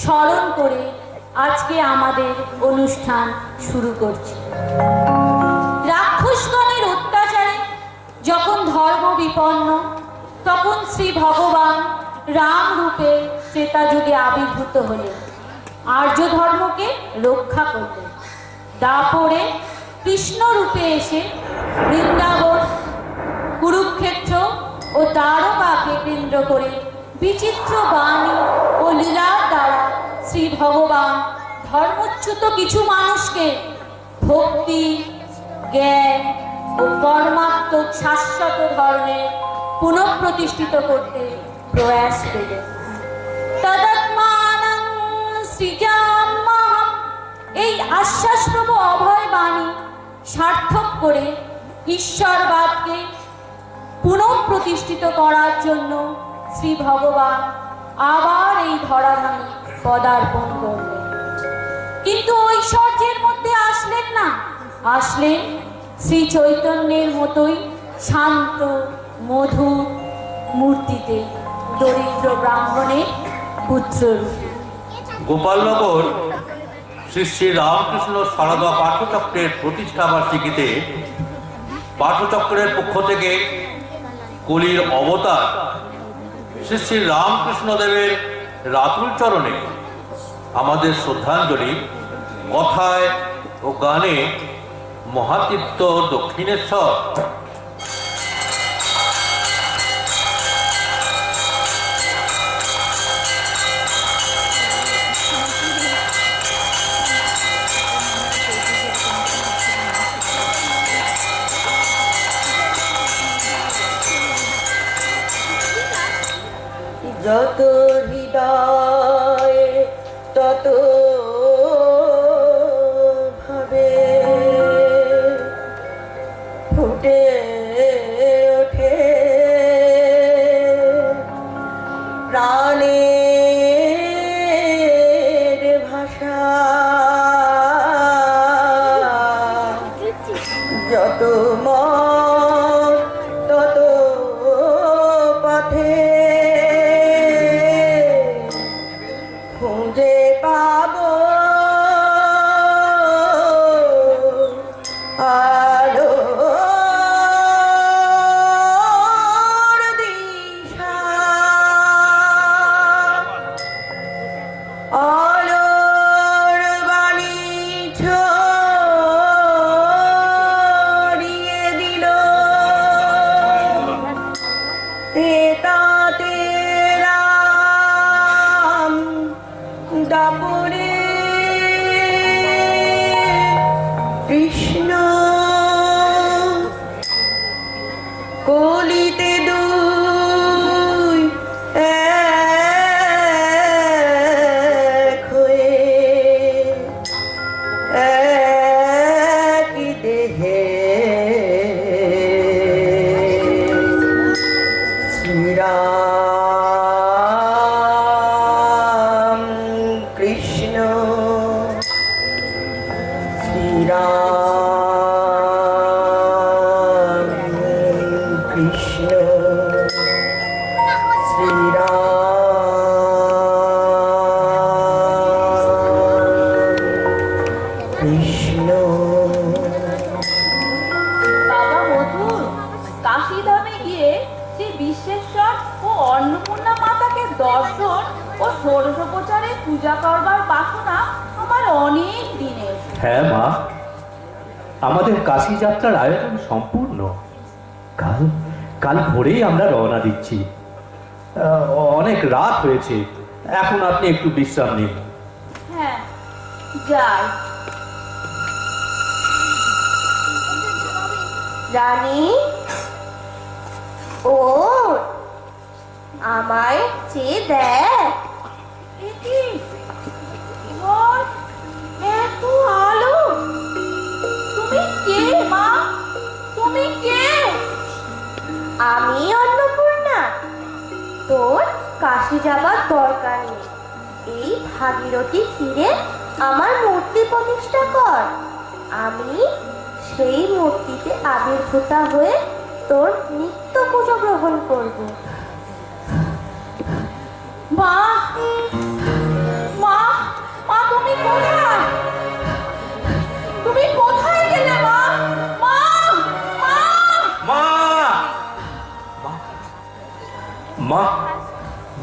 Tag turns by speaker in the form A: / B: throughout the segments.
A: স্মরণ করে আজকে আমাদের অনুষ্ঠান শুরু করছি। রাক্ষসগণের অত্যাচারে যখন ধর্ম বিপন্ন, তখন শ্রী ভগবান রাম রূপে ত্রেতা যুগে আবির্ভূত হলেন, আর্য ধর্মকে রক্ষা করলেন। দাপরে কৃষ্ণ রূপে এসে বৃন্দাবন, কুরুক্ষেত্র ও দ্বারকাকে কেন্দ্র করে বিচিত্র বাণী ও লীলার দ্বারা শ্রী ভগবান ধর্মচ্যুত কিছু মানুষকে ভক্তি, জ্ঞান ও কর্মাত্মক শাশ্বত ধর্মে পুনঃপ্রতিষ্ঠিত করতে প্রয়াস পেলেন। তদাত্মানং সৃজাম্যহম, এই আশ্বাসপ্রভ অভয় বাণী সার্থক করে ঈশ্বরবাদকে পুনঃপ্রতিষ্ঠিত করার জন্য শ্রী ভগবান আবার এই ধরাধামে পদার্পণ করলেন। কিন্তু ঐশ্বর্যের মধ্যে আসলেন না, আসলেন শ্রী চৈতন্যের মতোই শান্ত মধুর মূর্তিতে, দরিদ্র ব্রাহ্মণের পুত্ররূপে।
B: গোপালনগর শ্রী শ্রী রামকৃষ্ণ সারদা পাঠচক্রের প্রতিষ্ঠাবার্ষিকীতে পাঠচক্রের পক্ষ থেকে কলির অবতার শ্রী শ্রী রামকৃষ্ণদেবের রাতুল চরণে আমাদের শ্রদ্ধাঞ্জলি কথায় ও গানে মহাতীর্থ দক্ষিণেশ্বর
C: যত হৃদয়ে তত ভাবে ফুটে ওঠে প্রাণের ভাষা। যত মন তত পথে খুঁজে পাবো আলোর দিশা। আলোর বাণী ছড়িয়ে দিল তাতে রাম দাপরে কৃষ্ণ কলিতে দুই এক হয়ে একই দেহে শ্রীরাম কৃষ্ণ শ্রীরাম কৃষ্ণ শ্রীরাম কৃষ্ণ।
D: বাবা মধুর, কাশীধামে গিয়ে শ্রী বিশ্বেশ্বর ও অন্নপূর্ণা মাতাকে দর্শন ও ষোড়শোপচারে পূজা করবার বাসনা আমার অনেক দিনের।
E: হ্যাঁ মা, আমাদের কাশী যাত্রার আয়োজন সম্পূর্ণ। কাল কাল ভোরেই আমরা রওনা দিচ্ছি। অনেক রাত হয়েছে, এখন আপনি একটু বিশ্রাম নিন।
D: হ্যাঁ, যাই।
C: রানী, ও আমায় চেয়ে দেখ।
D: এত আলো! তুমি কে মা? তুমি কে?
C: আমি অন্নপূর্ণা। তোর কাশী যাবার দরকার নেই, এই ভাগীরথী তীরে আমার মূর্তি প্রতিষ্ঠা কর। আমি সেই মূর্তিতে আবির্ভূতা হয়ে তোর নিত্য পুজো গ্রহণ করব।
D: মা, মা
E: মা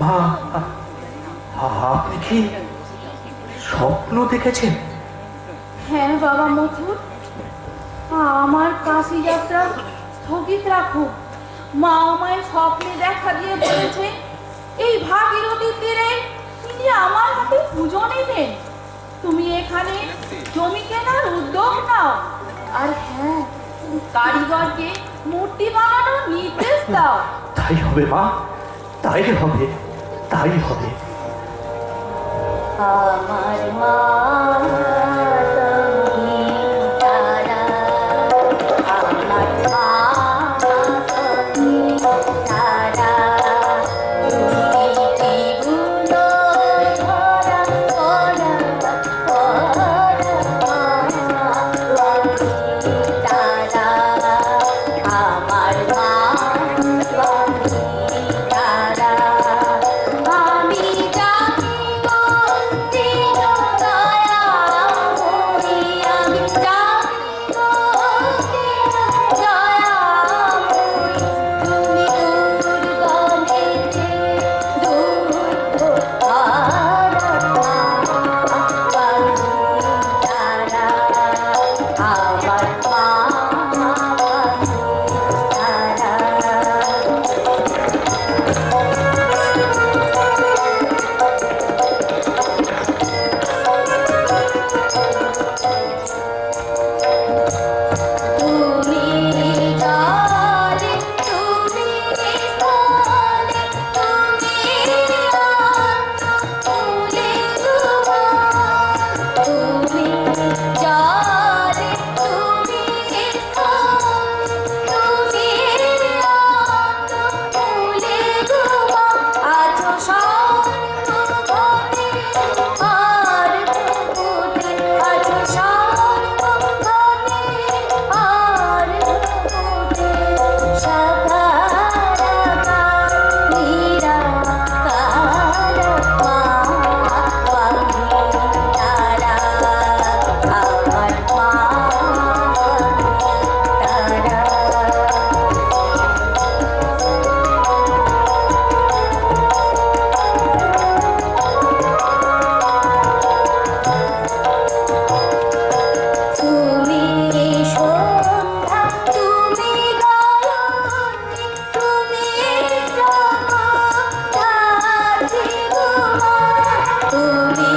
E: মা আপনি কি স্বপ্ন দেখেছেন?
D: হ্যাঁ বাবা মথুর, আমার কাশি যাত্রা স্থগিত রাখো। মা আমায় স্বপ্নে দেখা দিয়ে বলেছে এই ভাগীরথী তীরে তিনি আমার হাতে পুজো নেবেন। তুমি এখানে জমি কেনার উদ্যোগ নাও, আর হ্যাঁ, কারিগরকে মূর্তি বানানোর নির্দেশ দাও।
E: তাই হবে মা, তাই হবে, তাই হবে।
C: আমার মা তুমি তারা, আমার মা তুমি তারা, তুমি জীবন ধরা করা তারা, আমার মা তুমি তারা, আমি জানি গো দিন দয়া মরি, আমি জানি গো দিন দয়া মরি, তুমি দুর্গণেতে দুর্গ হারা তারা, আমার মা তুমি জানে, তুমি জানে, তুমি ফুলে তুমি জানে, তুমি তুমি ফুলে আছো সর্বভূতে, আর ভূতে আছো সর্বভূতে, আর ভূতে সাকারাকার নিরাকার মা তারা, আমার মা তারা। তুমি সন্ধ্যা, তুমি গায়ত্রী, তুমি জগদ্ধাত্রী গো মা, তুমি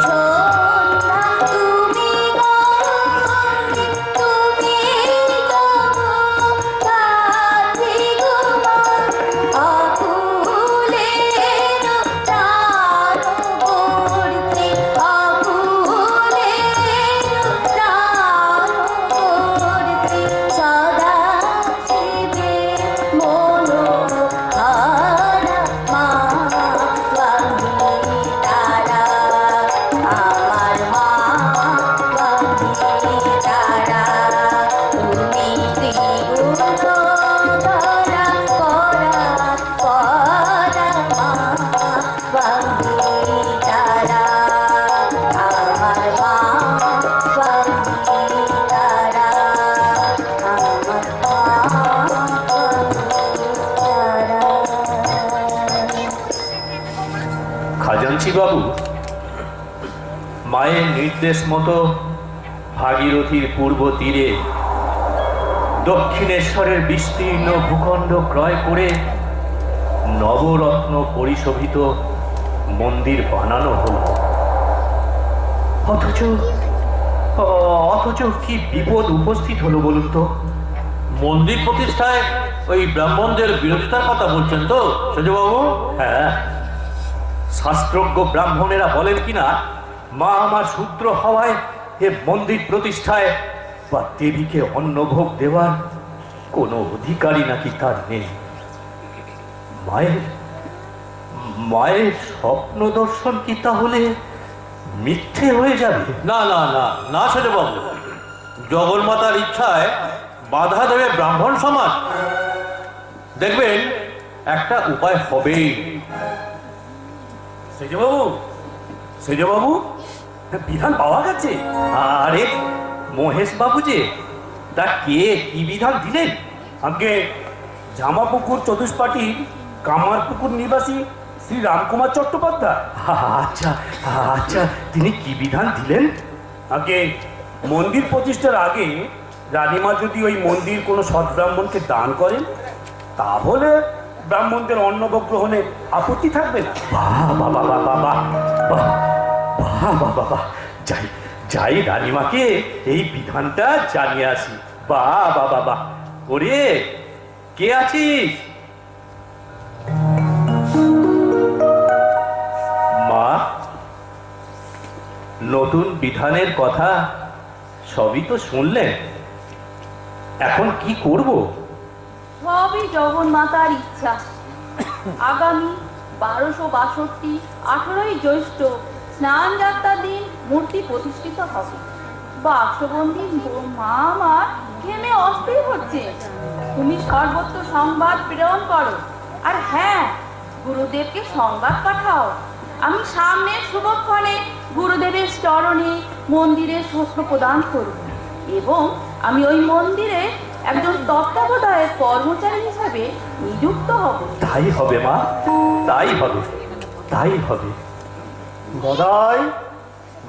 C: সন্ধ্যা, তুমি গায়ত্রী, তুমি জগদ্ধাত্রী গো মা, আকুলের প্রাণবর্তী, আকুলের প্রাণবর্তী, সদা শিবে মনোহারা মা স্বামী তারা, আমার মা স্বামী তারা, তুমি ত্রিগুণ ধরা করা মা স্বামী তারা, আমার মা স্বামী তারা, আমার মা
E: খাজাঞ্চি বাবু, মায়ের নির্দেশ মতো ভাগীরথীর পূর্ব তীরে দক্ষিণেশ্বরের বিস্তীর্ণ ভূখণ্ড ক্রয় করে নবরত্ন পরিশোভিত মন্দির বানানো হলো। অথচ কি বিপদ উপস্থিত হলো বলুন তো?
B: মন্দির প্রতিষ্ঠায় ওই ব্রাহ্মণদের বিরোধিতার কথা বলছেন তো সেজবাবু?
E: হ্যাঁ, শাস্ত্রজ্ঞ ব্রাহ্মণেরা বলেন কিনা মা আমার সূত্র হওয়ায় এ মন্দির প্রতিষ্ঠায় বা দেবীকে অন্নভোগ দেওয়ার কোনো অধিকারী নাকি তার নেই। মায়ের স্বপ্ন দর্শন কি তাহলে মিথ্যে হয়ে যাবে?
B: না না না না সেজবাবু, জগন্মাতার ইচ্ছায় বাধা দেবে ব্রাহ্মণ সমাজ? দেখবেন একটা উপায় হবেই।
E: সেজবাবু বিধান পাওয়া গেছে? আরে মহেশ বাবু যে, তা কে কি বিধান দিলেন?
F: আগে জামাপুকুর চতুষ্পাটি কামারপুকুর নিবাসী শ্রী রামকুমার চট্টোপাধ্যায়।
E: আচ্ছা আচ্ছা, তিনি কি বিধান দিলেন?
F: আগে মন্দির প্রতিষ্ঠার আগে রানীমা যদি ওই মন্দির কোনো সদ্ব্রাহ্মণকে দান করেন, তাহলে ব্রাহ্মণদের অন্নভোগ গ্রহণে আপত্তি থাকবে না।
E: বাহ বাবা বাবা বাহ বাহ বাহ বাবা বাহ, যাই যাই রানীমাকে এই বিধানটা জানিয়ে আসি। বাহ বাবা বাহ। ওরে, কে আছিস? মা, নতুন বিধানের কথা সবই তো শুনলেন, এখন কি করব?
D: সবই জগন্মাতার ইচ্ছা। আগামী 1262 18ই জ্যৈষ্ঠ স্নান যাত্রার দিন মূর্তি প্রতিষ্ঠিত হবে। বাক্সবন্দী মা আমার ঘেমে অস্থির হচ্ছে। তুমি সর্বত্র সংবাদ প্রেরণ করো, আর হ্যাঁ, গুরুদেবকে সংবাদ পাঠাও। আমি সামনের শুভক্ষণে গুরুদেবের চরণে মন্দিরে শস্য প্রদান করব, এবং আমি ওই মন্দিরে একজন তত্ত্বাবধায়ক কর্মচারী হিসাবে নিযুক্ত হব।
E: তাই হবে মা, তাই হবে, তাই হবে।
G: গদাই,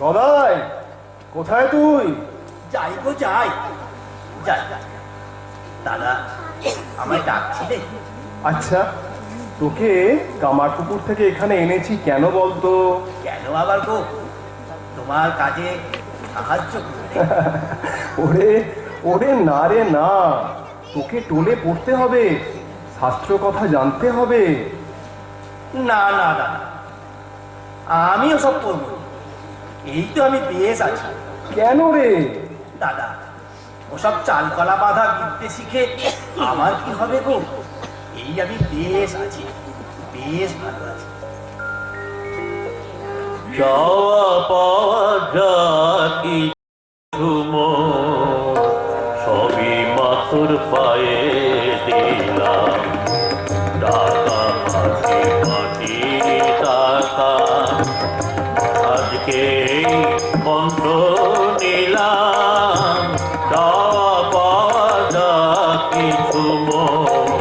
G: গদাই, কোথায় তুই?
H: যাই গো যাই যাই যাই। দাদা আমায় ডাকছিলে?
G: আচ্ছা, তোকে কামারপুকুর থেকে এখানে এনেছি কেন বলতো?
H: কেন আবার গো? তোমার কাজে সাহায্য করতে।
G: ওরে ওরে, না রে না, তোকে টোলে পড়তে হবে, শাস্ত্র কথা জানতে হবে।
H: না না দাদা, আমি ওসব করবো না। এই তো আমি বেশ আছি।
G: কেন রে?
H: দাদা, ওসব চালকলা বাঁধা বিদ্যে শিখে আমার কি হবে গো? এই আমি বেশ আছি, বেশ ভালো আছি।
B: চাওয়া পাওয়া যা কিছু মোর, সবই মাথুর পায়ে দিলাম। টাকা মাটি মাটি টাকা, আজকে মন্ত্র নিলাম। চাওয়া পাওয়া যা কিছু মোর,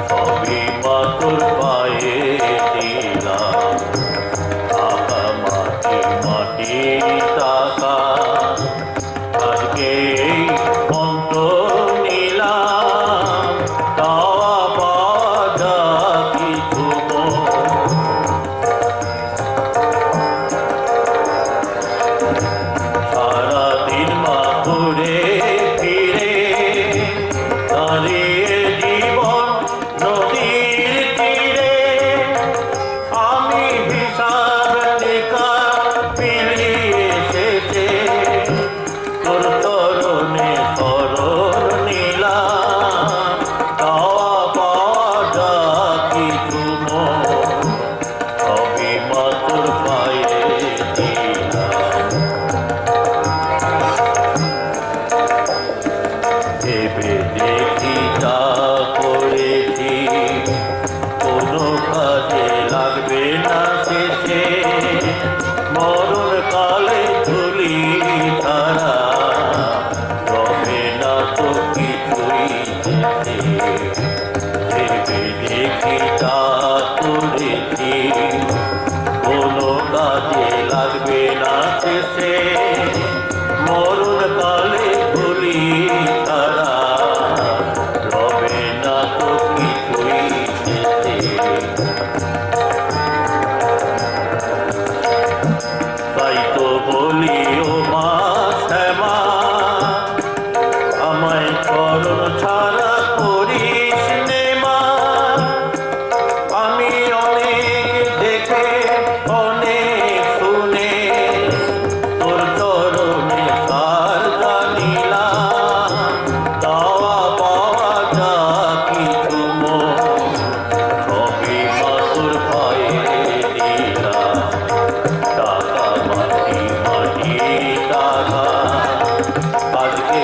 B: সবই মাথুর পায়ে দিলাম। টাকা মাটি মাটি টাকা, আজকে মন্ত্র নিলাম। চাওয়া পাওয়া যা কিছু মোর, সারাদিন মাথুরে ফিরে দাঁড়িয়ে জীবন নদীর তীরে। আমি হিসাব নিকাশ পেরিয়ে এসেছে, তোর চরণে শরণ নিলাম। চাওয়া পাওয়া যা কিছু মোর, সবই মাথুর পায়ে দিলাম। ভেবে দেখি যা করেছি, কোনো কাজে লাগবে না শেষে। মরণ কালে ধুলি তারা, রবে না তো কিছুই যেতে। ভেবে দেখি যা করেছি, কোনো কাজে লাগবে না শেষে। মরণ কালে ধুলি তারা, রবে না তো কিছুই যেতে। তাই তো বলি ও মা শ্যামা, আমায় চরণ ছাড়া করিস নে মা। আমি অনেক দেখে অনেক শুনে, তোর চরণে সার জানিলাম। চাওয়া পাওয়া যা কিছু মোর, সবই মাথুর পায়ে দিলাম। টাকা মাটি মাটি টাকা, আজকে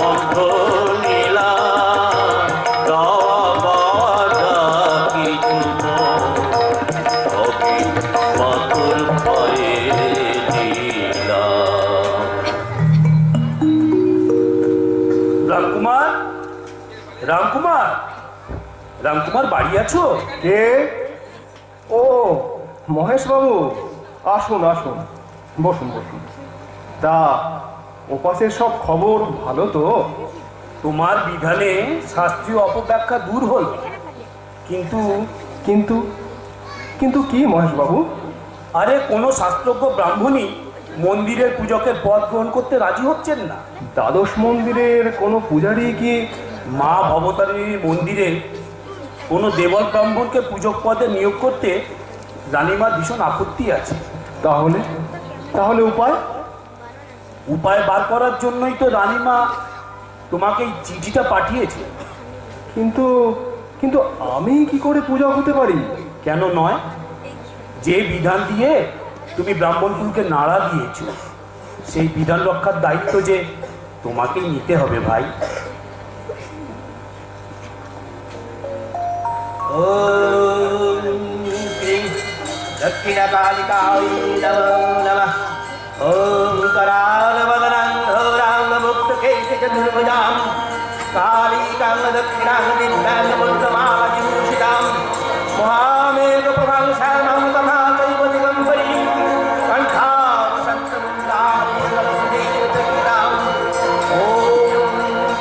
B: অন্ধ নিলাম। চাওয়া পাওয়া যা কিছু মোর, সবই মাথুর পায়ে দিলাম।
F: রামকুমার, রামকুমার, রামকুমার বাড়ি আছো?
G: কে? ও মহেশ বাবু, আসুন আসুন, বসুন বসুন। তা ওপাশের সব খবর ভালো তো?
F: তোমার বিধানে শাস্ত্রীয় অপব্যাখ্যা দূর হল, কিন্তু
G: কিন্তু কিন্তু কি মহেশ বাবু?
F: আরে কোনো শাস্ত্রজ্ঞ ব্রাহ্মণই মন্দিরের পূজকের পদ গ্রহণ করতে রাজি হচ্ছেন না।
G: দ্বাদশ মন্দিরের কোনো পূজারি কি?
F: মা ভবতারিণীর মন্দিরে কোনো দেবল ব্রাহ্মণকে পূজক পদে নিয়োগ করতে রানীমার ভীষণ আপত্তি আছে।
G: তাহলে তাহলে উপায়?
F: উপায় বার করার জন্যই তো রানীমা তোমাকে এই চিঠিটা পাঠিয়েছে।
G: কিন্তু কিন্তু আমি কি করে পূজা হতে পারি?
F: কেন নয়? যে বিধান দিয়ে তুমি ব্রাহ্মণকুলকে নাড়া দিয়েছ, সেই বিধান রক্ষার দায়িত্ব যে তোমাকেই নিতে হবে ভাই।
H: দক্ষিণ কালিকায় নমো নমঃ। ওম करालवदनं घोरां मुक्तकेशचतुर्भुजां कालिकां दक्षिणां दिव्यां मुद्गमालविभूषितां महामेघप्रभां श्यामां तथा चैव दिगम्बरीं कण्ठाभिषक्तमुण्डारीकलमुदीरचकितां। ॐ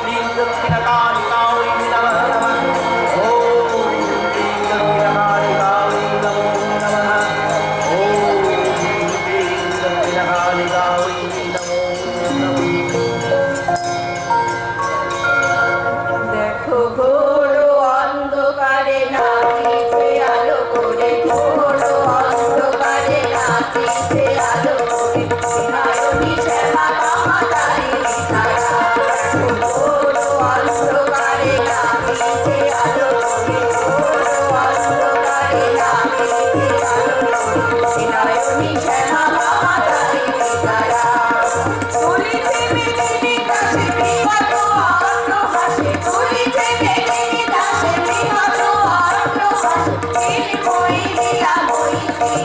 H: क्लीं दक्षिणकालिकाय नमः नमः। ॐ क्लीं दक्षिणकालिकाय नमो नमः। ॐ क्लीं दक्षिणकालिकाय नमो नमः।
D: দেখো ঘোর অন্ধকারে নাচিছে আলো করে, ঘোর অন্ধকারে নাচিছে আলো করে, বিনায়নী শ্যামা কামাতারিণী তারা। দেখো ঘোর অন্ধকারে নাচিছে আলো করে, ঘোর অন্ধকারে নাচিছে আলো করে, বিনায়নী শ্যামা কামাতারিণী তারা। তুলিতে মেদিনী দাসে বিগত অন্ন হাসে, তুলিতে মেদিনী দাসে বিগত অন্ন হাসে, নীল ময়ূরীলা ময়ূরী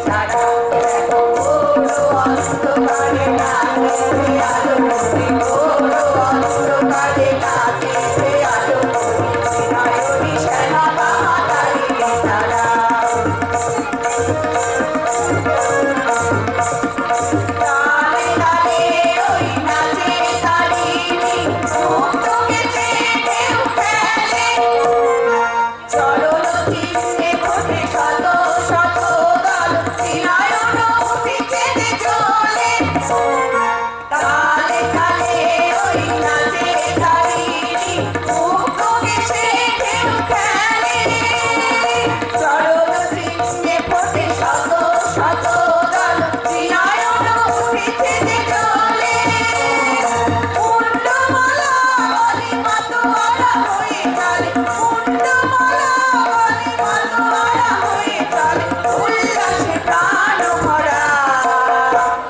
D: তারা। দেখো ঘোর অন্ধকারে নাচিছে আলো করে, ঘোর অন্ধকারে নাচিছে আলো করে, বিনায়নী শ্যামা কামাতারিণী তারা। তালে তালে ওই নাচে তারিণী, মুক্ত গেছে ঢেউ খেলে, চরণ চিহ্নে ফোটে শত শত দল, বিনায়ন উঠিছে যে চলে। তালে তালে ওই নাচে তারিণী, মুক্ত গেছে ঢেউ খেলে, চরণ চিহ্নে ফোটে শত শত দল, বিনায়ন উঠিছে যে চলে। মুন্ডমালা বলি মাতোয়ারা হয়ে চলে, মুন্ডমালা বলি মাতোয়ারা হয়ে চলে, উল্লাসে প্রাণ ভরা।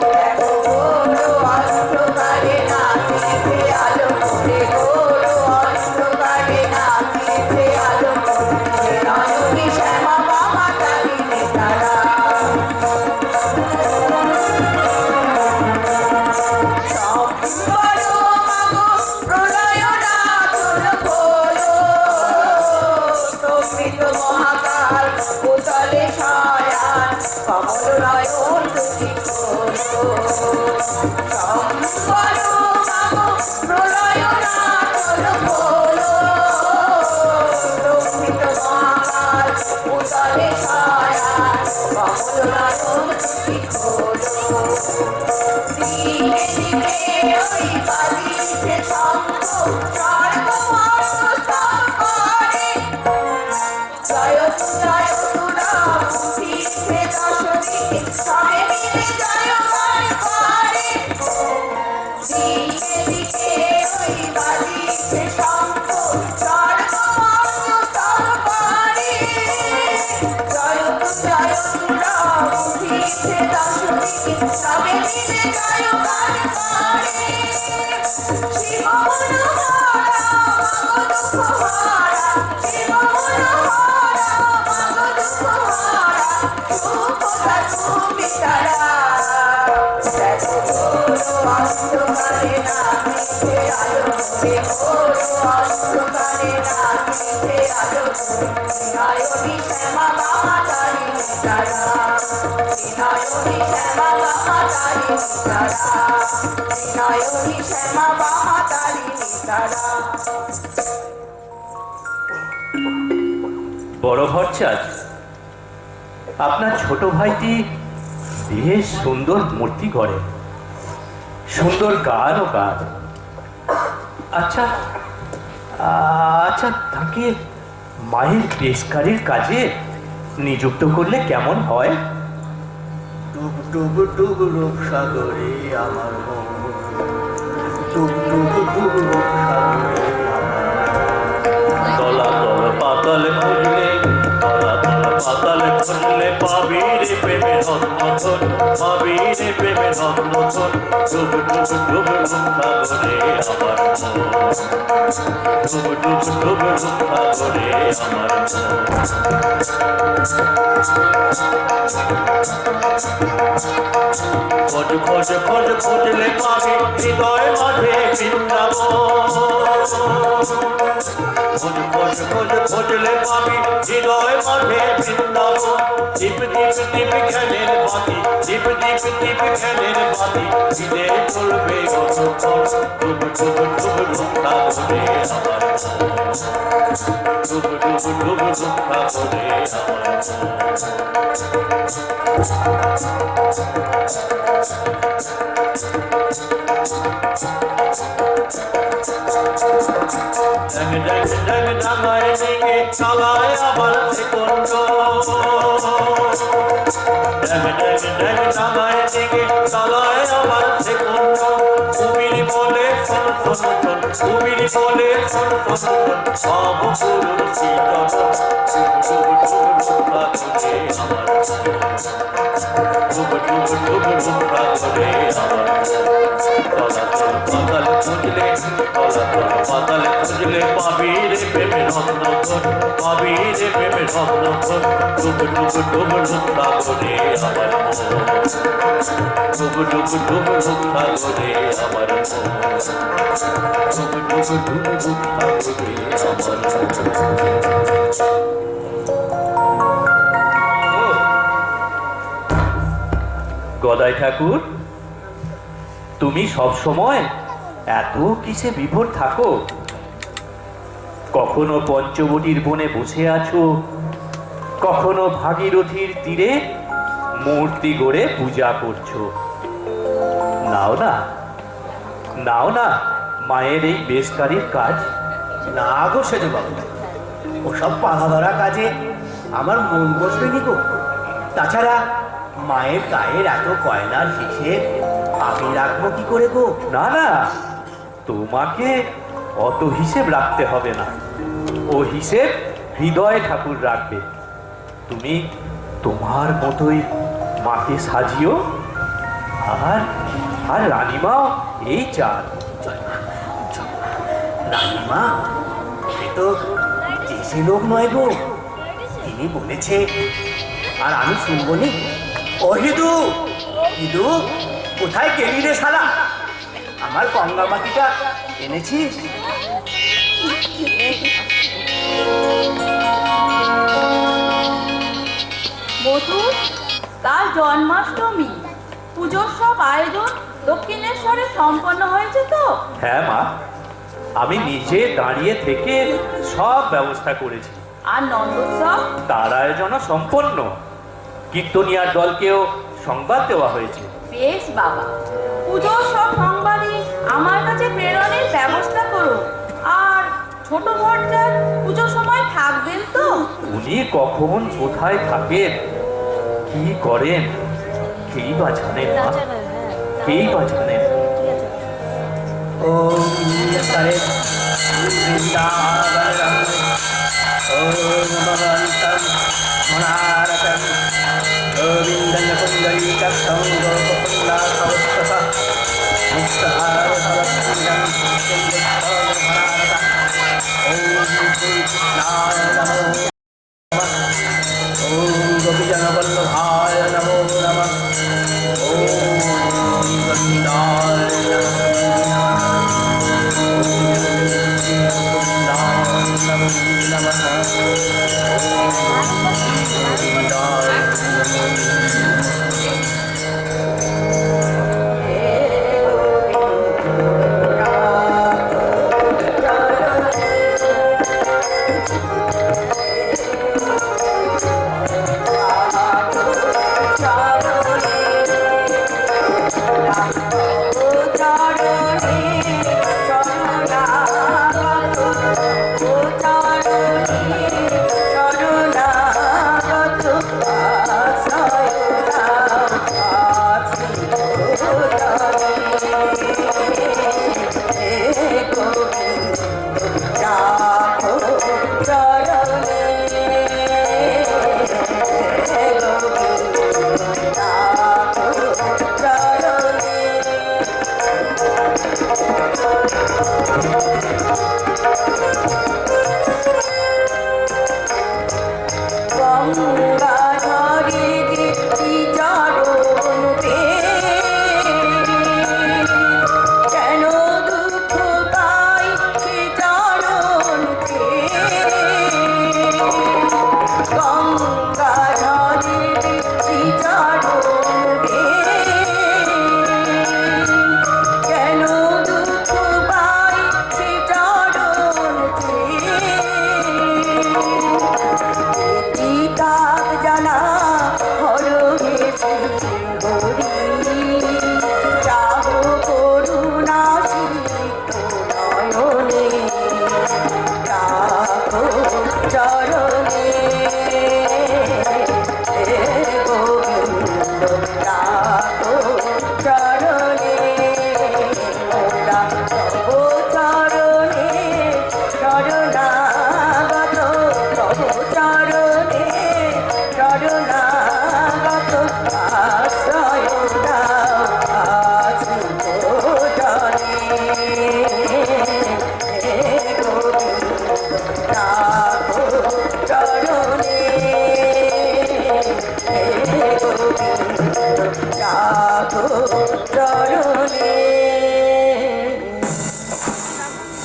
D: দেখো ঘোর অন্ধকারে নাচিছে আলো করে, ঘোর অন্ধকারে নাচিছে আলো করে, বিনায়নী শ্যামা কামাতারিণী তারা। সম্বর মাগো প্রলয়নাথন খোলো, তুমি তো মহাকাল ভূতলে শয়ান, কমল নয়ন তুমি খোলো। সম্বর মাগো প্রলয়নাথন খোলো, তুমি তো মহাকাল ভূতলে শয়ান, কমল নয়ন তুমি খোলো। দিনে দিনে ওই বাজিছে শঙ্খ, সর্বমস্তক করে, জয় তু রাম উঠিছে দশদিকে, সবে মিলে জয় গান করে। দিনে দিনে ওই বাজিছে শঙ্খ, সর্বমস্তক করে, জয় তু রাম উঠিছে দশদিকে, সবে মিলে জয় গান করে। শিব মনোহরা মাগো দুঃখহারা, শিব মনোহরা মাগো দুঃখহারা, দুঃখটা তুমি তারা। দেখো ঘোর অন্ধকারে নাচিছে আলো করে, ঘোর অন্ধকারে নাচিছে আলো করে,
C: ত্রিনয়নী শ্যামা বামা তারিণী তারা, ত্রিনয়নী শ্যামা বামা তারিণী তারা, ত্রিনয়নী শ্যামা বামা তারিণী তারা।
E: বড় ভট্টাচ, আপনার ছোট ভাইটি বেশ সুন্দর মূর্তি করে, সুন্দর গানও গান। আচ্ছা আচ্ছা, তাকে মায়ের পেশকারির কাজে নিযুক্ত করলে কেমন হয়?
H: ডুব ডুব ডুব রূপ সাগরে আমার মন, ডুব ডুব ডুব রূপ সাগরে
B: তলাতল পাতাল খুঁজলে, তলাতল পাতাল খুঁজলে পাবি রে প্রেমের রত্নধন, পাবি রে প্রেমের রত্নধন। ডুব ডুব ডুব রূপ সাগরে আমার মন, ডুব ডুব ডুব রূপ সাগরে আমার খোঁজ খোঁজ খোঁজ খুঁজলে পাবি হৃদয় মাঝে বৃন্দাবন। খোঁজ খোঁজ খোঁজ খুঁজলে পাবি হৃদয় মাঝে বৃন্দাবন। দীপ দীপ দীপ জ্ঞানের বাতি, দীপ দীপ দীপ জ্ঞানের বাতি, দিলে চলবে অতক্ষণ। ডুব ডুব ডুব রূপ সাগরে আমার মন, ডুব ডুব ডুব রূপ সাগরে আমার ড্যাং ড্যাং ড্যাং ডাঙায় ডেঙে চালায় আবার সে কুণ্ড। ড্যাং ড্যাং ড্যাং ডাঙায় ডেঙে চালায় আবার সে কুণ্ড। কুমির বলে শোন শোন শোন, কুমির বলে শোন শোন শোন, সব গুরুর শীতল। ডুব ডুব ডুব সাগরে আমার মন, ডুব ডুব ডুব সাগরে আমার তলাতল পাতাল খুঁজলে, তলাতল পাতাল খুঁজলে পাবি রে প্রেমের রত্নধন, পাবি রে প্রেমের রত্নধন। ডুব ডুব ডুব সাগরে আমার মন, ডুব ডুব ডুব সাগরে আমার মন, ডুব ডুব ডুব সাগরে আমার
E: গদাই ঠাকুর, তুমি সব সময় এত কিসে বিভোর থাকো? কখনো পঞ্চবটির বনে বসে আছো, কখনো ভাগীরথীর তীরে মূর্তি গড়ে পূজা করছো। নাও না, নাও না মায়ের এই বেশকারির কাজ।
H: না গো সেজু বাবু, ওসব পালা ধরা কাজে আমার মন বসবে নি গো। তাছাড়া মায়ের গায়ের এত কয়লার হিসেব আমি রাখবো কি করে গো?
E: না না, তোমাকে অত হিসেব রাখতে হবে না, ও হিসেব হৃদয় ঠাকুর রাখবে। তুমি তোমার মতোই মাকে সাজিও, আর আর রানীমাও এই চাল।
H: রানীমা এ তো দেশি লোক নয় গো, তিনি বলেছে আর আমি শুনবো নি। ও হিদু, হিদু কোথায় গেলি রে শালা? আমার গঙ্গা মাটিটা এনেছিস?
D: মধু, কাল জন্মাষ্টমী, পুজোর সব আয়োজন দক্ষিণেশ্বরে সম্পন্ন হয়েছে তো?
E: হ্যাঁ মা, আমি নিজে দাঁড়িয়ে থেকে সব ব্যবস্থা করেছি।
D: আর নন্দোৎসব?
E: তার আয়োজনও সম্পন্ন, কীর্তনিয়ার দলকেও সংবাদ দেওয়া হয়েছে।
D: বেশ বাবা, পুজোর সব সংবাদই আমার কাছে প্রেরণের ব্যবস্থা করো। আর ছোট ভট্টার পুজোর সময় থাকবেন তো?
E: উনি কখন কোথায় থাকেন, কি করেন, কেই বা জানেন মা, কেই বা জানেন।
H: ওম হরে বৃন্দাবন ওম ভগবন্तं মনারতং গোবিন্দং পুণ্ডরীকাক্ষং গোপকুণ্ডাসহস্রশः মুক্তহার ভবৎসঙ্গং মনারতং ওম শ্রী কৃষ্ণায় নমো নমঃ ওম গোপীজনবল্লভায় নমো নমঃ ওম গোবিন্দায় নমঃ। নমো নমঃ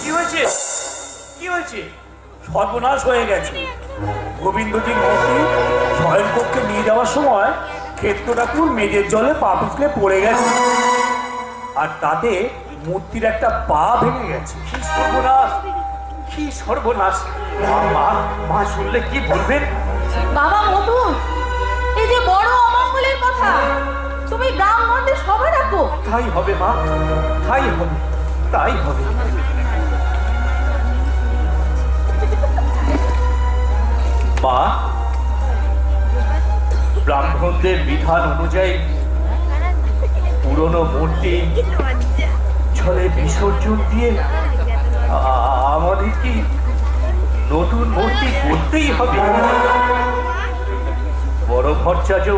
F: কি হয়েছে কি হয়েছে? সর্বনাশ হয়ে গেছে। গোবিন্দজির মূর্তি শয়নকক্ষে নিয়ে যাওয়ার সময় ক্ষেত্র ঠাকুর মেঝের জলে পা পিছলে পড়ে গেছে, আর তাতে মূর্তির একটা পা ভেঙে গেছে।
E: কি সর্বনাশ, কি সর্বনাশ! মা মা শুনলে কি বলবেন?
D: বাবা মধুর, এই যে বড় অমঙ্গলের কথা, তুমি ব্রাহ্মণদের সবাই রাখো।
E: তাই হবে মা, তাই হবে, তাই হবে। মা, ব্রাহ্মণদের বিধান অনুযায়ী পুরনো মূর্তি জলে বিসর্জন দিয়ে আমাদের কি নতুন মূর্তি করতেই হবে? বড় ভট্টাচার্য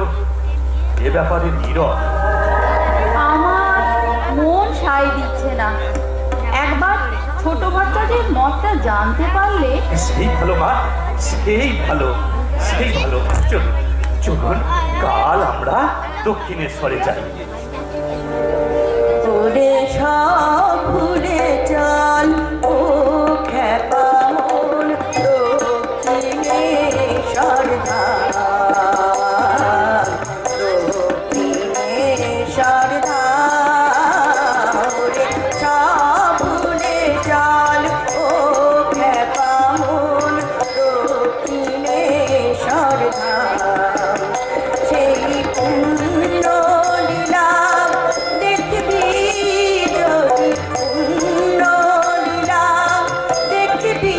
E: এ ব্যাপারে নীরব।
D: আমার মন সায় দিচ্ছে না। একবার ছোট ভট্টাচার্যের মতটা জানতে পারলে।
E: সেই ভালো মা, সেই ভালো, সেই ভালো। চলুন চলুন, কাল আমরা দক্ষিণেশ্বরে যাই।
C: ওরে সব ভুলে চল ও খেপা মন দক্ষিণেশ্বর ধাম, দক্ষিণেশ্বর ধাম। ওরে সব ভুলে চল ও খেপা মন দক্ষিণেশ্বর ধাম। সেই পুণ্য লীলা দেখবি যদি, পুণ্য লীলা দেখবি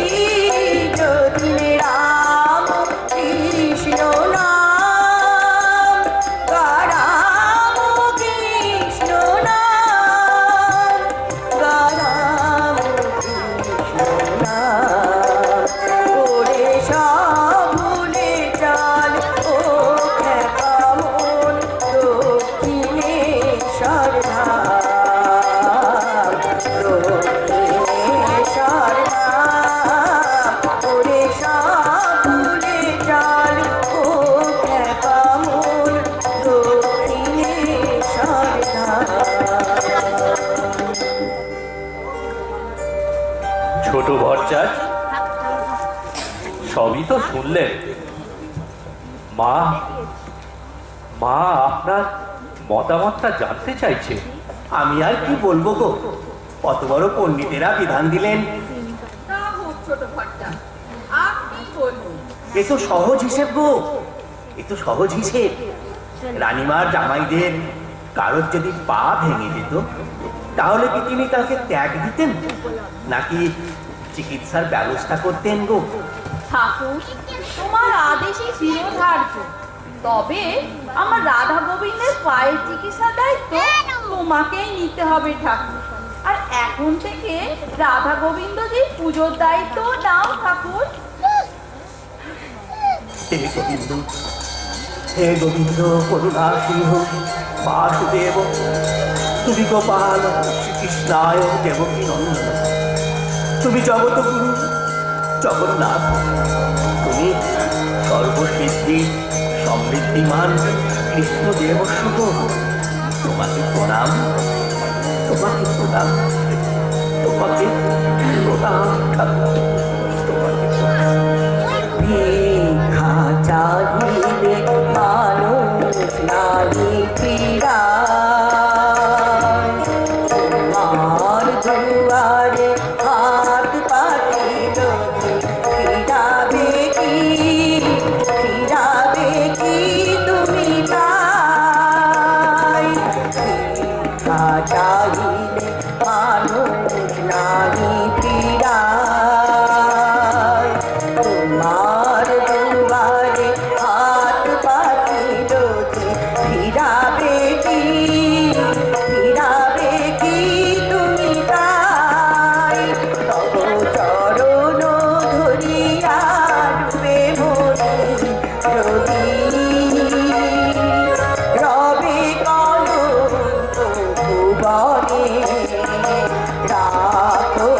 C: যদি, রাম কৃষ্ণ নাম, রাম কৃষ্ণ নাম, রাম কৃষ্ণ নাম। ওরে সব ভুলে চল ও খেপা মন দক্ষিণেশ্বর ধাম, দক্ষিণেশ্বর ধাম। ওরে সব ভুলে চল ও খেপা মন দক্ষিণেশ্বর ধাম।
E: ছোট ভট্টাচার্য, সবই তো শুনলেন। মা মা আপনার মতামতটা জানতে চাইছে।
H: আমি আর কি বলবো গো, কত বড় পণ্ডিতেরা বিধান দিলেন।
D: তা হোক ছোট ভট্টা, আপনি বলুন।
H: এ তো সহজ হিসেব গো, এ তো সহজ হিসেব। রানীমার জামাইদের কারোর যদি পা ভেঙে যেত, তাহলে কি তিনি তাকে ত্যাগ দিতেন, নাকি চিকিৎসার ব্যবস্থা করতেন গো?
D: ঠাকুর, তোমার আদেশই শিরোধার্য। তবে আমার রাধা গোবিন্দের পায়ের চিকিৎসার দায়িত্ব তোমাকেই নিতে হবে ঠাকুর। আর এখন থেকে রাধা গোবিন্দজির পুজোর দায়িত্ব নাও ঠাকুর।
H: হে গোবিন্দ, হে গোবিন্দ করুণা সিংহ বাসুদেব, তুমি গোপাল শ্রীকৃষ্ণায় দেবকী নন্দন, তুমি জগৎগুরু জগন্নাথ, তুমি সর্বসিদ্ধি সমৃদ্ধিমান কৃষ্ণদেব শুভ। তোমাকে প্রণাম, তোমাকে প্রণাম, তোমাকে প্রণাম ঠাকুর, তোমাকে প্রণাম।
C: ভিক্ষা চাহিলে মানুষ নাহি ফিরায়, তোমার দুয়ারে হাত পাতিল ফিরাবে কি, ফিরাবে কি তুমি তাই? ভিক্ষা চাহিলে মানুষ নাহি ফিরায়, তোমার দুয়ারে হাত পাতিল ফিরাবে কি, ফিরাবে কি তুমি তাই? তব চরণ ধরিয়া রূপে মনি যদি রবে কলঙ্ক ভুবনে, রাখো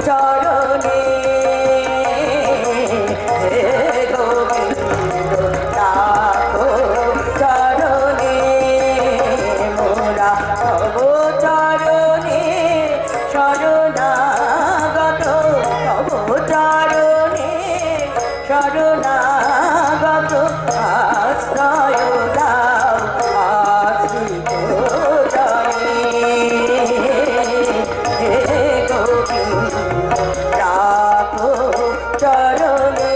C: চরণে হে গোবিন্দ, রাখো চরণে মোরা তব চরণে শরণাগত, তব চরণে শরণাগত, আশ্রয় দাও আশ্রিত জনে। হে গোবিন্দ, রাখো চরণে,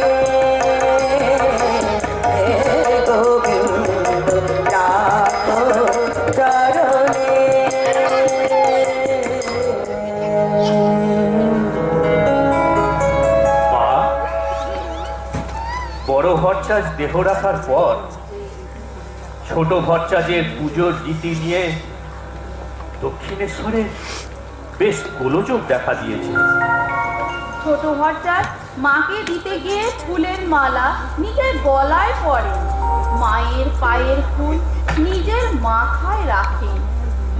C: হে গোবিন্দ, রাখো চরণে।
E: মা, বড় ভট্টাচ দেহ রাখার পর ছোট ভট্টাচের পুজোর রীতি নিয়ে দক্ষিণেশ্বরে বেশ গোলযোগ দেখা দিয়েছে।
D: ছোট ভট্টার মাকে দিতে গিয়ে ফুলের মালা নিজের গলায় পরে, মায়ের পায়ের ফুল নিজের মাথায় রাখেন,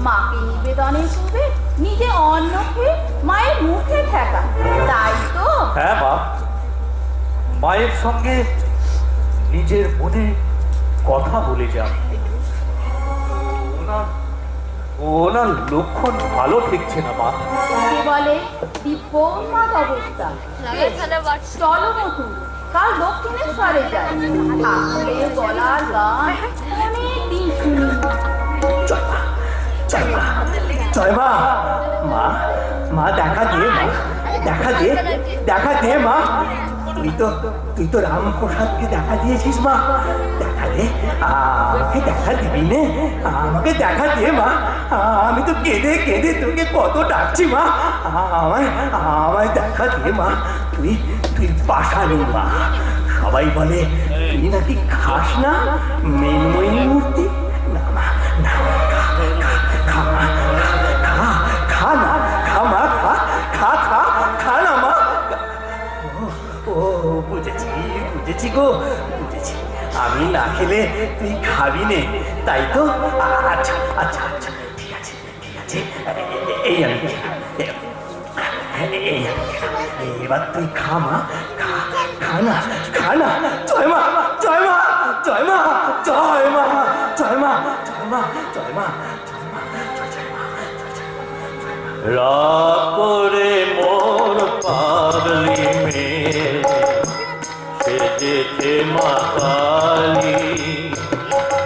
D: মাকে নিবেদনে শুবে নিজে অন্ন খেয়ে মায়ের মুখে ঠেকা, তাই তো?
E: হ্যাঁ মা, মায়ের সঙ্গে নিজের মনে কথা বলে যান। ওনার লক্ষণ ভালো ঠেকছে না মা।
D: কে বলে দিব্যোন্মাদ অবস্থা। চলো মধু, কাল দক্ষিণেশ্বরে যাই, ঠাকুরের গলার গান অনেকদিন শুনি।
H: জয় মা, জয় মা, জয় মা। মা, মা দেখা দে, মা দেখা দে, দেখা দে মা। তুই তো রামপ্রসাদকে দেখা দিয়েছিস মা, দেখা দে, আমাকে দেখা দিবি নে, আমাকে দেখা দে মা। আমি তো কেঁদে কেঁদে তোকে কত ডাকছি মা, আমায় দেখা দে মা। তুই পাশানি মা, সবাই বলে তুই নাকি খাস না মৃন্ময়ী মূর্তি। না মা, না, খা মা, খা না, খা মা, খা না মা। ও বুঝেছি বুঝেছি গো, বুঝেছি। আমি না খেলে তুই খাবি নে, তাই তো? আচ্ছা আচ্ছা আচ্ছা, ঠিক আছে ঠিক আছে, এই আমি খেলাম, এই আমি খেলাম। এবার তুই খা মা, খা না, খা না। জয় মা, জয় মা, জয় মা, জয় মা, জয় মা, জয় মা, জয় মা, জয় মা, জয় মা।
B: রাগ করে মোর পাগলি মেয়ে সেজেছে মা কালী,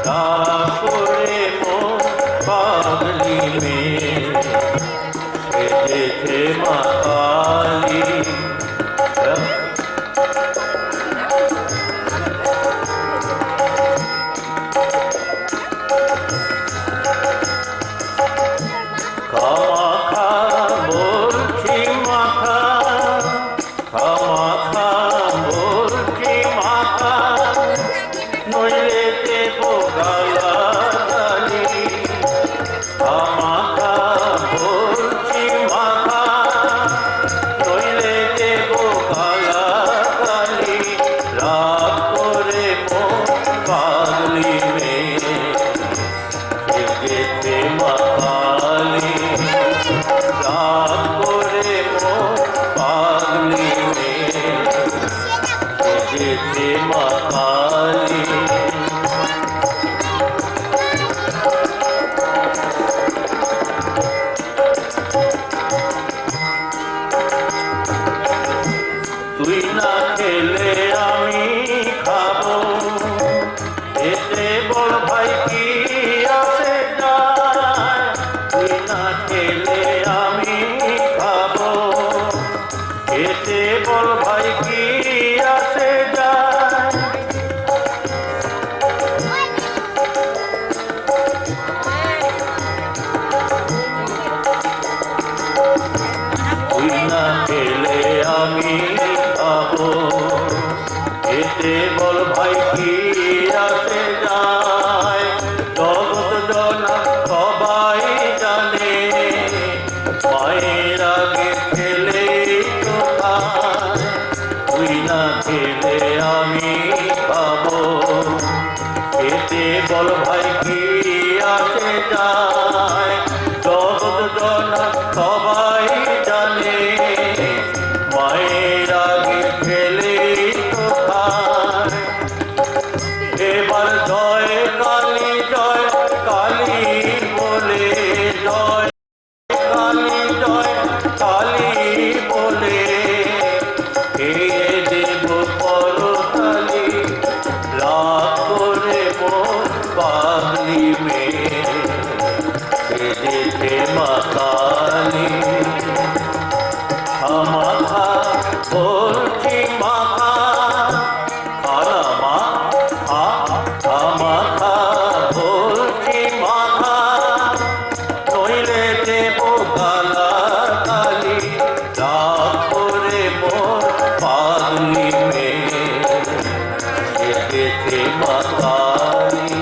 B: তারপরে মন পাগলি মেয়ে, সেজেছে মা কালী। কামাখা বলছি মাখা, কামাখা বলছি মাখা, নইলে দেব গালাগালি। কামাখা বলছি মাখা, নইলে দেব গালাগালি। রাগ করে মন পাগলি মেয়ে, সেজেছে মা কালী, রাগ করে মন পাগলি মেয়ে, সেজেছে মা কালী। তুই না খেলে আমি খাবো, এতে বল ভাই কি আসে যায়। তুই না খেলে আমি খাবো, এতে বল ভাই কি আসে যায়। তুই না খেলে আমি খাবো, এতে বল ভাই কি আসে যায়। জগৎ জনা সবাই জানে, মায়ের আগে খেলে তো খায়। তুই না খেলে আমি খাবো, এতে বল ভাই কি আসে যায়। জগৎ জনা সবাই জানে, মায়ের আগে খেলে তো খায়। এবার জয় কালী জয় কালী বলে, জয় কালী জয় কালী বলে, খেয়ে দেব করতালি। রাগ করে মন পাগলি মেয়ে, সেজেছে মা কালী। মাখা বলছি মাখা, খারা মা মাখা বলছি মাখা, নইলে দেব গালাগালি। রাগ করে মন পাগলি মেয়ে, সেজেছে মা কালী,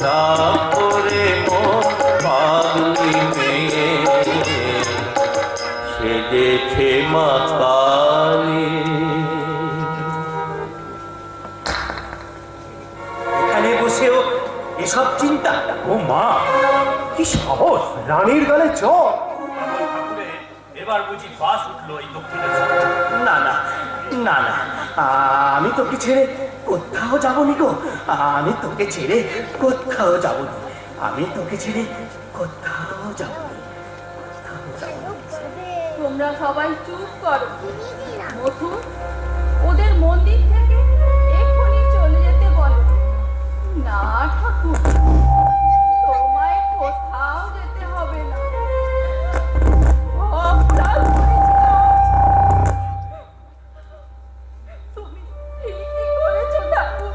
B: রাগ করে মন পাগলি মেয়ে, সেজেছে মা কালী।
H: এখানে বসেও এসব চিন্তা?
F: ও মা, কি সাহস!
G: রানীর গালে চর।
F: এবার বুঝি বাস উঠলো এই দক্ষিণে।
H: না না না না, আমি তোকে ছেড়ে কোথাও যাবো নি গো। আমি তোকে ছেড়ে কোথাও যাবো নি, আমি তোকে ছেড়ে কোথাও যাবো নি, কোথাও যাবো নি।
D: তোমরা সবাই চুপ করো। মধু, ওদের মন্দির থেকে এক্ষুনি চলে যেতে বলো। না ঠাকুর, তোমায় কোথাও যেতে হবে না। অপরাধ করেছিলাম। তুমি ঠিকই করেছো ঠাকুর,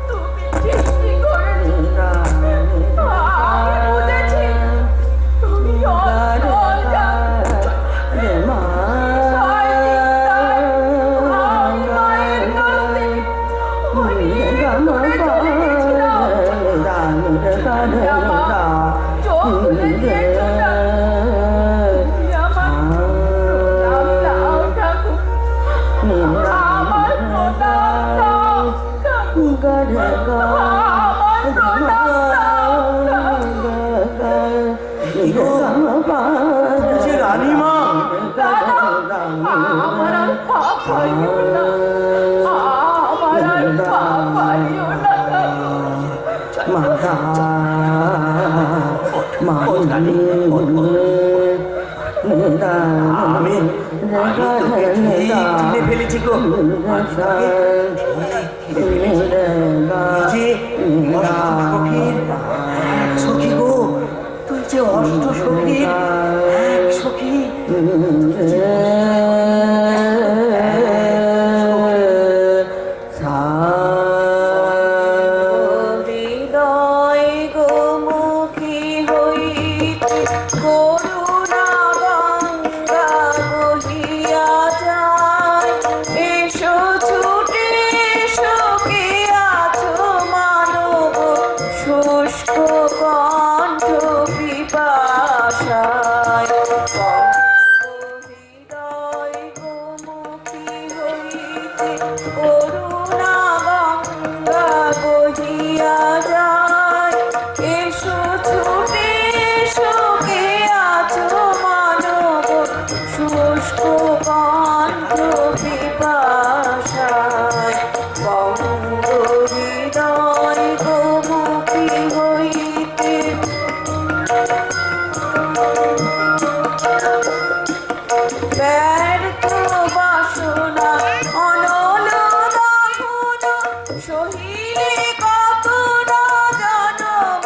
D: তুমি ঠিকই করেছো। আমি বুঝেছি তুমি অলগা।
H: রানীমা,
D: আমার আর পাপ হইও না, আমার আর পাপ হইও না।
H: আমি তোকে ঠিক চিনে ফেলেছি পেয়েছি গো, আজ তোমাকে ঠিক খিদে পেয়েছে। তুই যে অষ্ট সখীর এক সখী গো, তুই যে অষ্ট সখীর এক সখী।
C: হৃদয় গোমুখী হইতে করুণা গঙ্গা বহিয়া যায়। এসো ছুটে এসো, কে আছো মানব শুষ্ক কণ্ঠ পিপাসায়। হৃদয় গোমুখী হইতে করুণা গঙ্গা বহিয়া যায়। এসো ছুটে এসো, কে আছো মানব শুষ্ক কণ্ঠ পিপাসায়। বঙ্গ হৃদয় গোমুখী হইতে ব্যর্থ বাসনা অনল দাহন সহিলে কত না জনম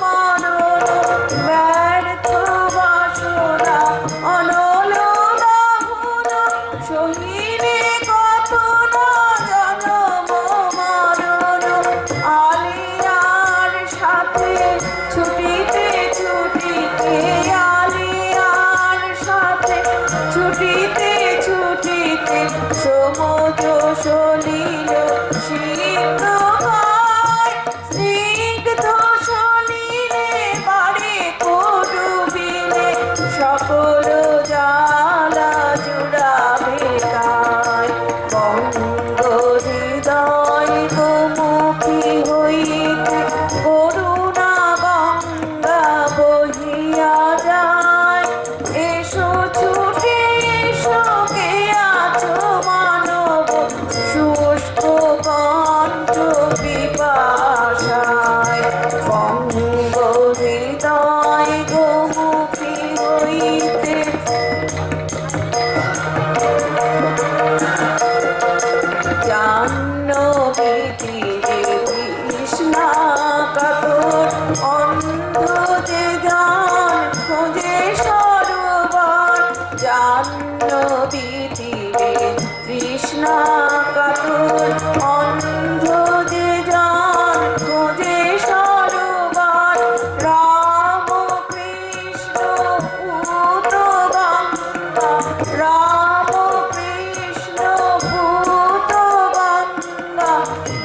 C: মরণ। ব্যর্থ বাসনা অনল দাহন সহিলে কত না জনম মরণ। আলিয়ার সাথে ছুটিতে ছুটিতে, আলিয়ার সাথে ছুটিতে ছুটিতে সমুদ্র সলিল সিদ্ধ হয়। স্নিগ্ধ সলিলে বাড়ে ডুবিলে সকল জ্বালা জুড়াবে কায়। বঙ্গ হৃদয় গোমুখী হইতে করুণা গঙ্গা বহিয়া যায়। এসো ছুটে এসো, কে আছো মানব শুষ্ক কণ্ঠ পিপাসায়। বঙ্গ হৃদয় গোমুখী হইতে জাহ্নবী তীরে তৃষ্ণা কাতর অন্ধ যে জন খোঁজে সরোবর। জাহ্নবী তীরে তৃষ্ণা কাতর অন্ধ যে জন খোঁজে সরোবর। রাম কৃষ্ণ পুত গঙ্গা, রাম কৃষ্ণ পুত গঙ্গা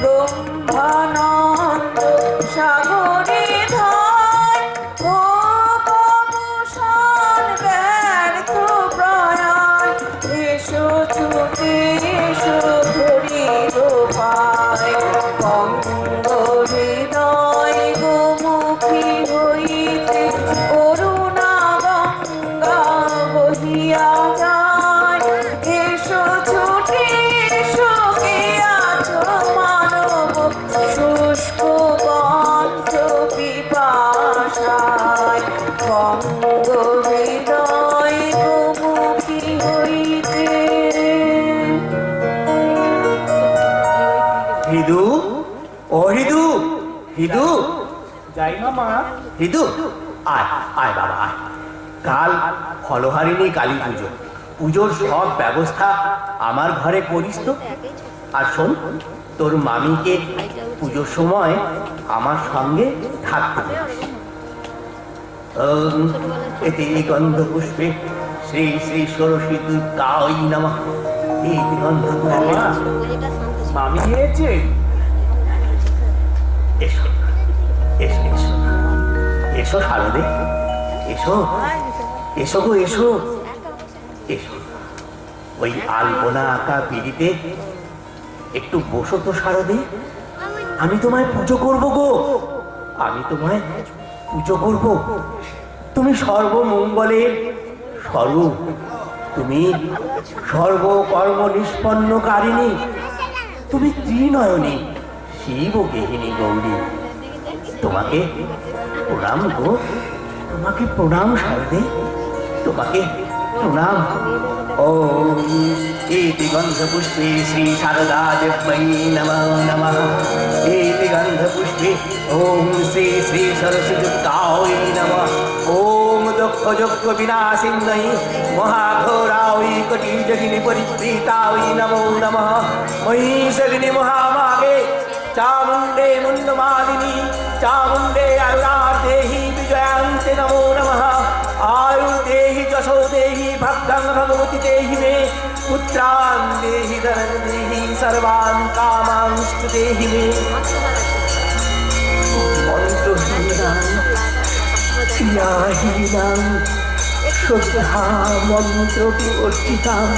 C: ব্রহ্মানন্দ সাগরে ধায়। ও কমসান ব্যর্থ প্রয়াণ, এসো ছুটে এসো ধরিল পায়। বঙ্গ হৃদয় গোমুখী হইতে করুণা গঙ্গা বহিয়া যায়। এসো ছুটে এসো, কে আছো মানব শুষ্ক কণ্ঠ পিপাসায়। বঙ্গ হৃদয় গোমুখী হইতে।
H: হৃদু, ও হৃদু, হৃদু,
F: যাই না মা।
H: হৃদু, আয় আয় বাবা আয়। কাল ফলহারিণী কালী পুজো, পুজোর সব ব্যবস্থা আমার ঘরে করিস তো। আর শোন, তোর মামিকে পুজোর সময় আমার সঙ্গে থাকতে বলিস। এতে গন্ধ পুষ্পে শ্রী শ্রী সরস্বতী দুর্গায় নমঃ। এই গন্ধ পুষ্পে
F: মামি গিয়েছে।
H: এসো এসো এসো এসো শারদে, এসো এসো গো এসো এসো। ওই আলপনা আঁকা পিড়িতে একটু বসো তো শারদে। আমি তোমায় পুজো করব গো, আমি তোমায় পুজো করব। তুমি সর্বমঙ্গলের স্বরূপ, তুমি সর্বকর্ম নিষ্পন্নকারিণী, তুমি ত্রিনয়নী শিব গেহিনী গৌরী। তোমাকে প্রণাম গো, তোমাকে প্রণাম শারদে, তোমাকে প্রণাম। ওম ইতি গন্ধপুষ্পে শ্রী শারদা দেব্যৈ নমঃ নমঃ। ইতি গন্ধপুষ্পে ওম শ্রী শ্রী সরস্বতীযুক্তায় নমঃ। ওম দক্ষ যজ্ঞ বিনাশিন্যৈ মহাঘোরায় কটিযোগিনী পরিপ্রীতায় নমো নমঃ। মহিষাগ্নি মহামাগে চামুণ্ডে মুণ্ডমালিনী চামুণ্ডে আয়ুরার্দেহি বিজয়ান্তে নমো নমঃ। आयुर्देहि जशो देहि भक्तं भगवती देहि मे पुत्रान् देहि धनं देहि सर्वान् कामांस्तु देहि मे। मन्त्रहीनां क्रियाहीनां श्रद्धा मन्त्रविवर्जितां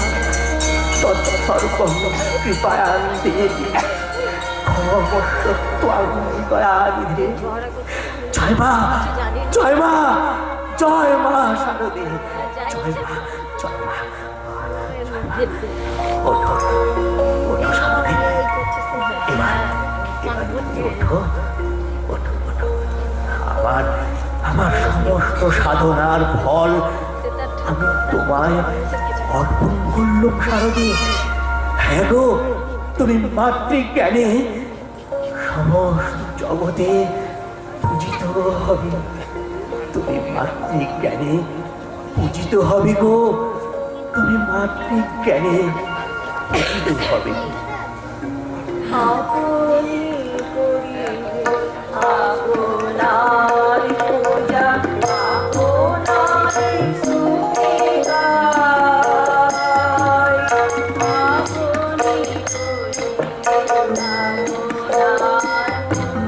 H: तत्सर्वं कृपयां देहि भवत्वं दयानिधे। जय मा जय मा জয় মা শারদে, জয় মা জয় মা। ওঠো ওঠো শারদে, এবার এবার ওঠো ওঠো ওঠো। আমার আমার সমস্ত সাধনার ফল আমি তোমায় অর্পণ করলাম শারদে। হ্যাঁ গো, তুমি মাতৃজ্ঞানে সমস্ত জগতে পূজিত হবে। তুমি মাতৃজ্ঞানে পূজিত হবে গো, তুমি মাতৃজ্ঞানে পূজিত হবে।
A: আপনি করিবে আপনার পূজা, আপনার সুখে গায়। আপনি করিবে আপনার পূজা, আপনার সুখে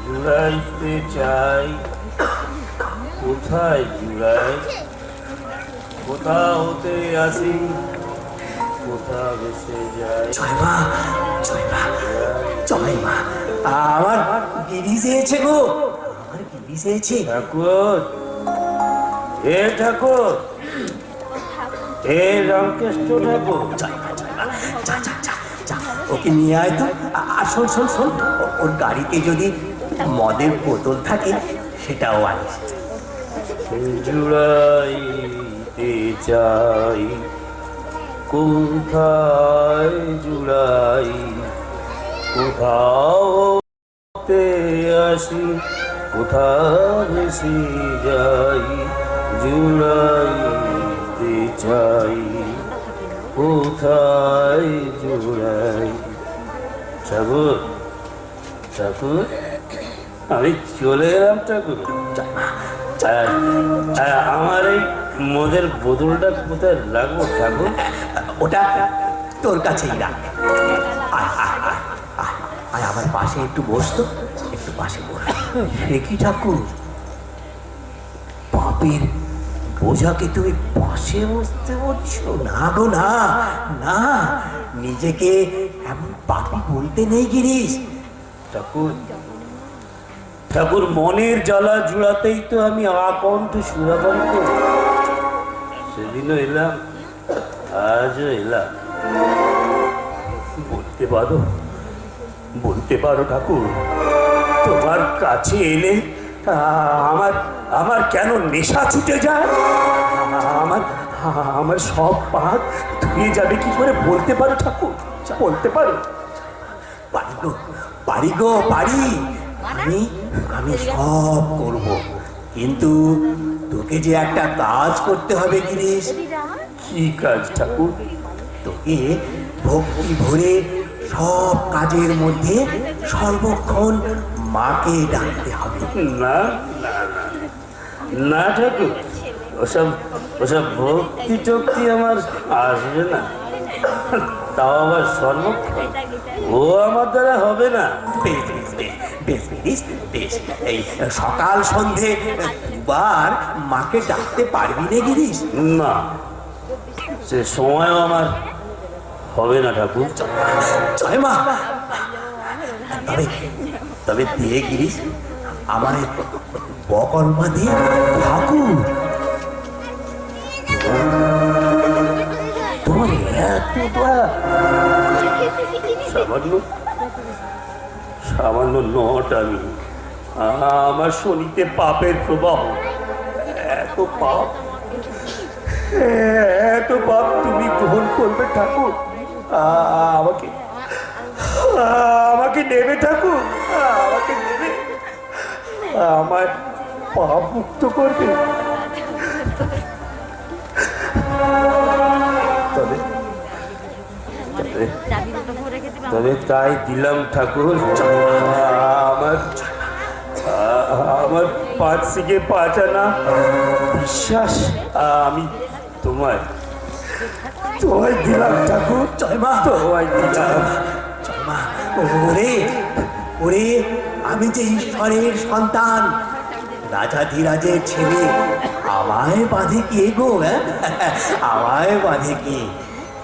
B: জুড়াইতে চাই, কোথায় জুড়াই? কোথা হতে আসি, কোথা ভেসে যাই।
H: জয় মা জয় মা জয় মা। আমার গিরি চেয়েছে গো, আমার গিরি চেয়েছে।
B: ঠাকুর, এ ঠাকুর, এ রামকৃষ্ণ ঠাকুর।
H: জয় মা জয় মা। যা যা যা যা, ওকে নিয়ে আয় তো। আর শোন শোন শোন, ওর গাড়িতে যদি মদের বোতল থাকে সেটাও আনিস।
B: জুড়াইতে চাই, কোথায় জুড়াই কোথাও তে আসি কোথাও ভেসে যাই জুড়াইতে চাই কোথায় জুড়াই ঠাকুর ঠাকুর আমি চলে এলাম ঠাকুর আমার এই মদের বোতলটা কোথায় রাখবো ঠাকুর?
H: ওটা তোর কাছেই রাখ। আয় আয় আয় আয় আয় আমার পাশে একটু বসতো, একটু পাশে বস।
B: সে কি ঠাকুর, পাপের বোঝাকে তুমি পাশে বসতে বলছো?
H: না গো না, না, নিজেকে এমন পাপি বলতে নেই গিরিশ।
B: ঠাকুর ঠাকুর মনের জ্বালা জুড়াতেই তো আমি আকণ্ঠ সুরাবন করি। সেদিনও এলাম, আজও এলাম। বলতে পারো ঠাকুর, তোমার কাছে এলে আমার আমার কেন নেশা ছুটে যায়? আমার আমার সব পাপ ধুয়ে যাবে কি করে বলতে পারো ঠাকুর? বলতে পারো?
H: পারি গো, পারি গো, পারি। আমি আমি সব করব, কিন্তু তোকে যে একটা কাজ করতে হবে গিরিশ।
B: কি কাজ ঠাকুর?
H: তোকে ভক্তি ভরে সব কাজের মধ্যে সর্বক্ষণ মাকে ডাকতে হবে।
B: না না না না ঠাকুর, ওসব ওসব ভক্তি টক্তি আমার আসবে না। তাও আবার সর্বক্ষণ, ও আমার দ্বারা হবে না।
H: বেশ বেশ বেশ বেশ বেশ বেশ এই সকাল সন্ধে দুবার মাকে ডাকতে পারবি না গিরিশ?
B: না, সে সময়ও আমার হবে না ঠাকুর।
H: জয় মা। তবে তবে দিয়ে গিরিশ আমার বকলমা দিয়ে।
B: ঠাকুর তোমার এত দয়া! সামান্য সামান্য নট আমি, আমার শনিতে পাপের প্রবাহ। এত পাপ, এত পাপ তুমি গ্রহণ করবে ঠাকুর? আমাকে আমাকে নেবে ঠাকুর? আমাকে নেবে? আমার পাপ মুক্ত করবে? তবে তবে তাই দিলাম ঠাকুর। আমার আমার 5 থেকে 5 আনা বিশ্বাস আমি তোমায় দিলাম ঠাকুর।
H: জয় মা।
B: তোমায় দিলাম।
H: জয় মা। ওরে ওরে, আমি যে ঈশ্বরের সন্তান, রাজাধিরাজের ছেলে, আমায় বাঁধে কে গো? আমায় বাঁধে কে?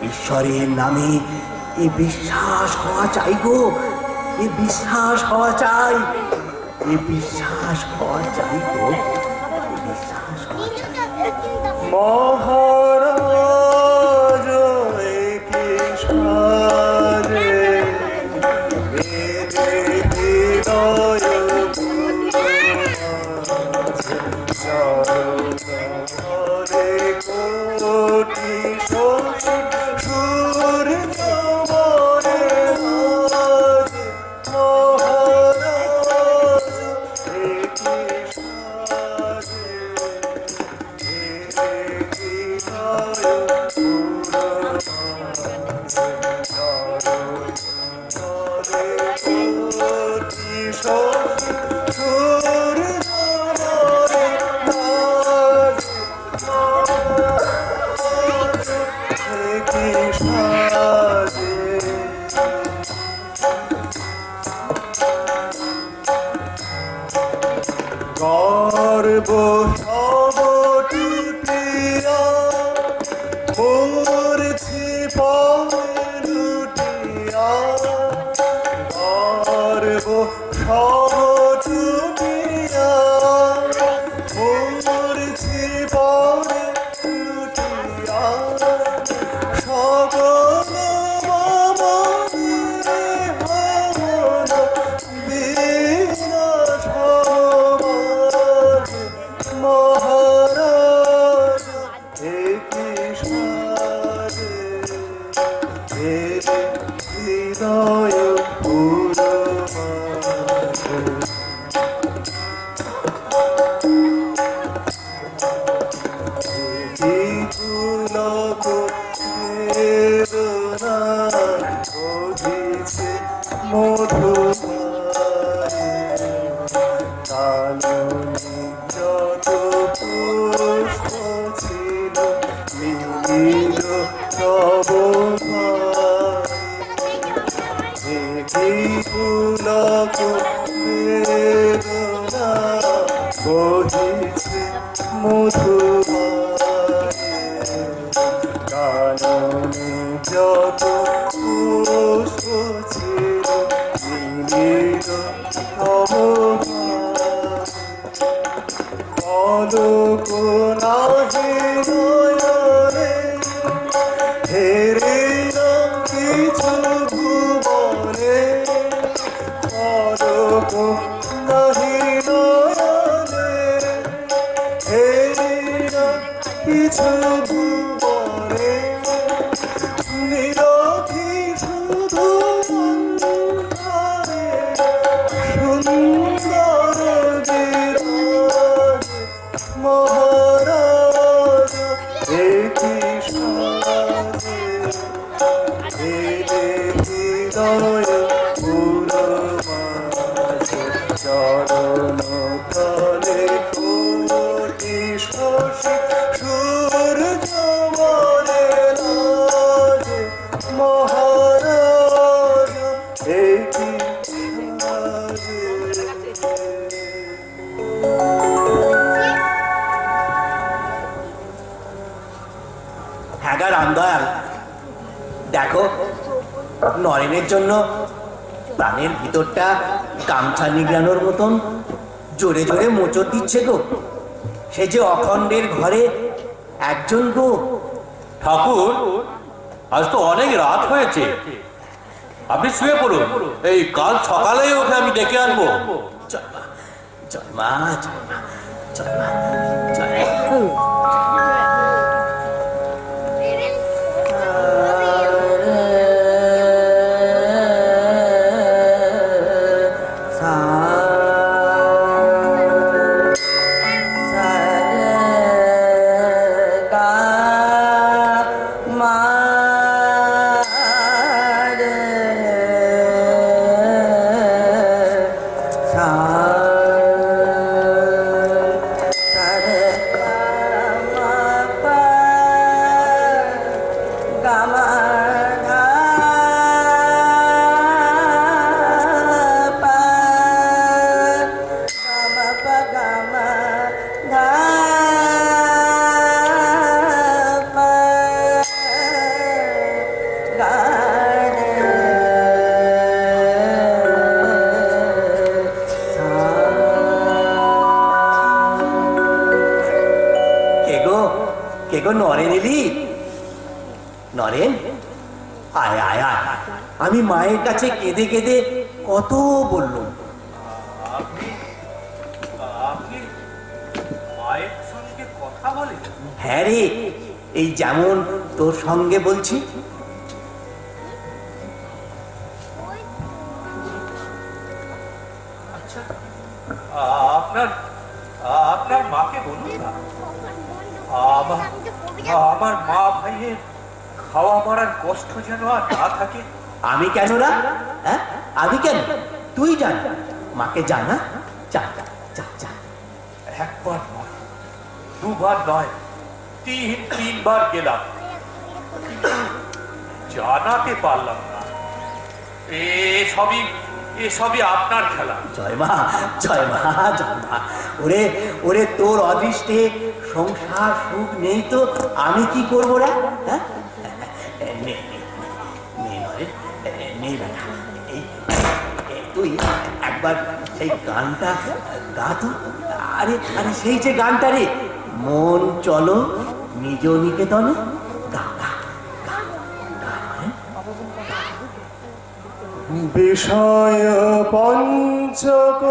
H: ঈশ্বরের নামে এ বিশ্বাস হওয়া চাই গো, এ বিশ্বাস হওয়া চাই, এ বিশ্বাস হওয়া চাই গো, এ বিশ্বাস হওয়া চাই।
B: মহারাজ একে সাজে বেদে হৃদয় হরে কোটি সুর মরে মহারাজ একে গর্ব সবটি প্রিয়া করছি লুটিয়া, গর্ব সবটি প্রিয়া করছি লুটিয়া, সকল মহারাজ হে কৃষ্ণ বেদনা বহিছে মধুমায়ে কাননে যত পুষ্প ছিল নীল পলক নাহি নয়নে হেরে না কিছু ভুবনে পলক নাহি নয়নে হেরে না কিছু ভুবনে নিরখি শুধু অন্ধকারে সুন্দর বিরাজ মহারাজ একি সাজে এলে হৃদয় পুরমাঝে চরণ তলে কোটি শশী সূর্য মনে লাজে মহারাজ একি সাজে
H: হ্যাঁ গা রামদয়াল, দেখো নরেনের জন্য প্রাণের ভিতরটা গামছা নিগড়ানোর মতন জোরে জোরে মোচড় দিচ্ছে গো। সে যে অখণ্ডের ঘরে একজন গো।
E: ঠাকুর, আজ তো অনেক রাত হয়েছে, আপনি শুয়ে পড়ুন, এই কাল সকালেই ওকে আমি ডেকে আনবো।
H: জয় মা, জয় মা, জয় মা, জয় মা, জয় মা। নরেন এলি? নরেন, আয় আয় আয়। আমি মায়ের কাছে কেঁদে কেঁদে কত বললুম।
E: মায়ের সঙ্গে কথা বলে?
H: হ্যাঁ রে, এই যেমন তোর সঙ্গে বলছি।
E: আচ্ছা, আপনার আপনার মাকে বলুন না, আমার মা ভাইয়ের খাওয়া পড়ার কষ্ট যেন আর না থাকে।
H: আমি কেন না? হ্যাঁ, আমি কেন? তুই জান, মাকে জানা। যা যা যা যা।
E: একবার নয়, দুবার নয়, তিনবার গেলাম, জানাতে পারলাম না। এসবই আপনার খেলা।
H: জয় মা, জয় মা, জয় মা। ওরে ওরে, তোর অদৃষ্টে সংসার সুখ নেই তো আমি কি করবো রে? হ্যাঁ, নেই বেটা। তুই একবার সেই গানটা গা তো। আরে আরে, সেই যে গানটা রে, মন চলো নিজ নিকেতনে। গা গা গা গা।
B: বিষয় পঞ্চক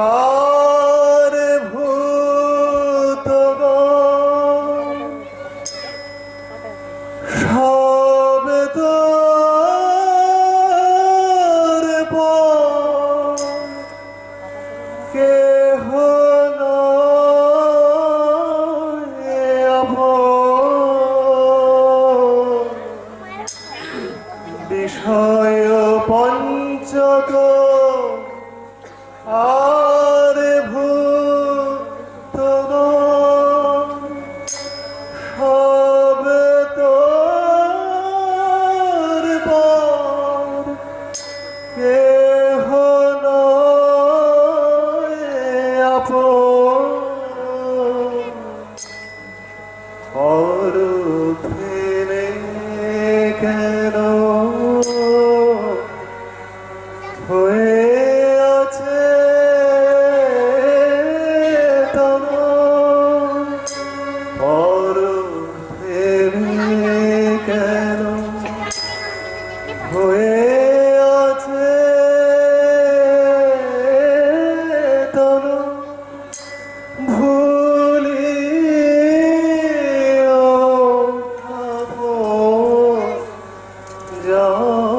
B: আর ভূত সব তোর কেহ বিষয় পঞ্চক আর ভূত সব তোর
G: হয়ে আছে তনু ভুলিও ভাবো জানে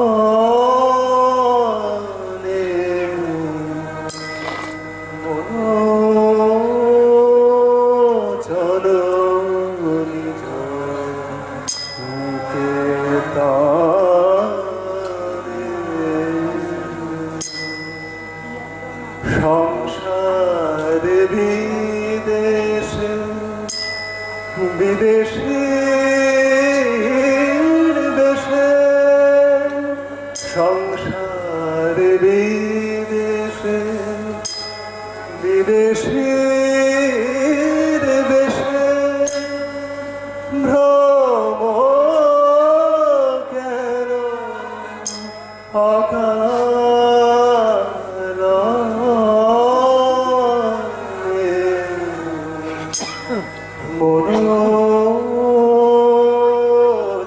G: চলো নিজ মুখে তারে সংসার বিদেশে বিদেশীর দেশে সংসার বিদেশে বিদেশীর দেশে ভ্রম কেন মন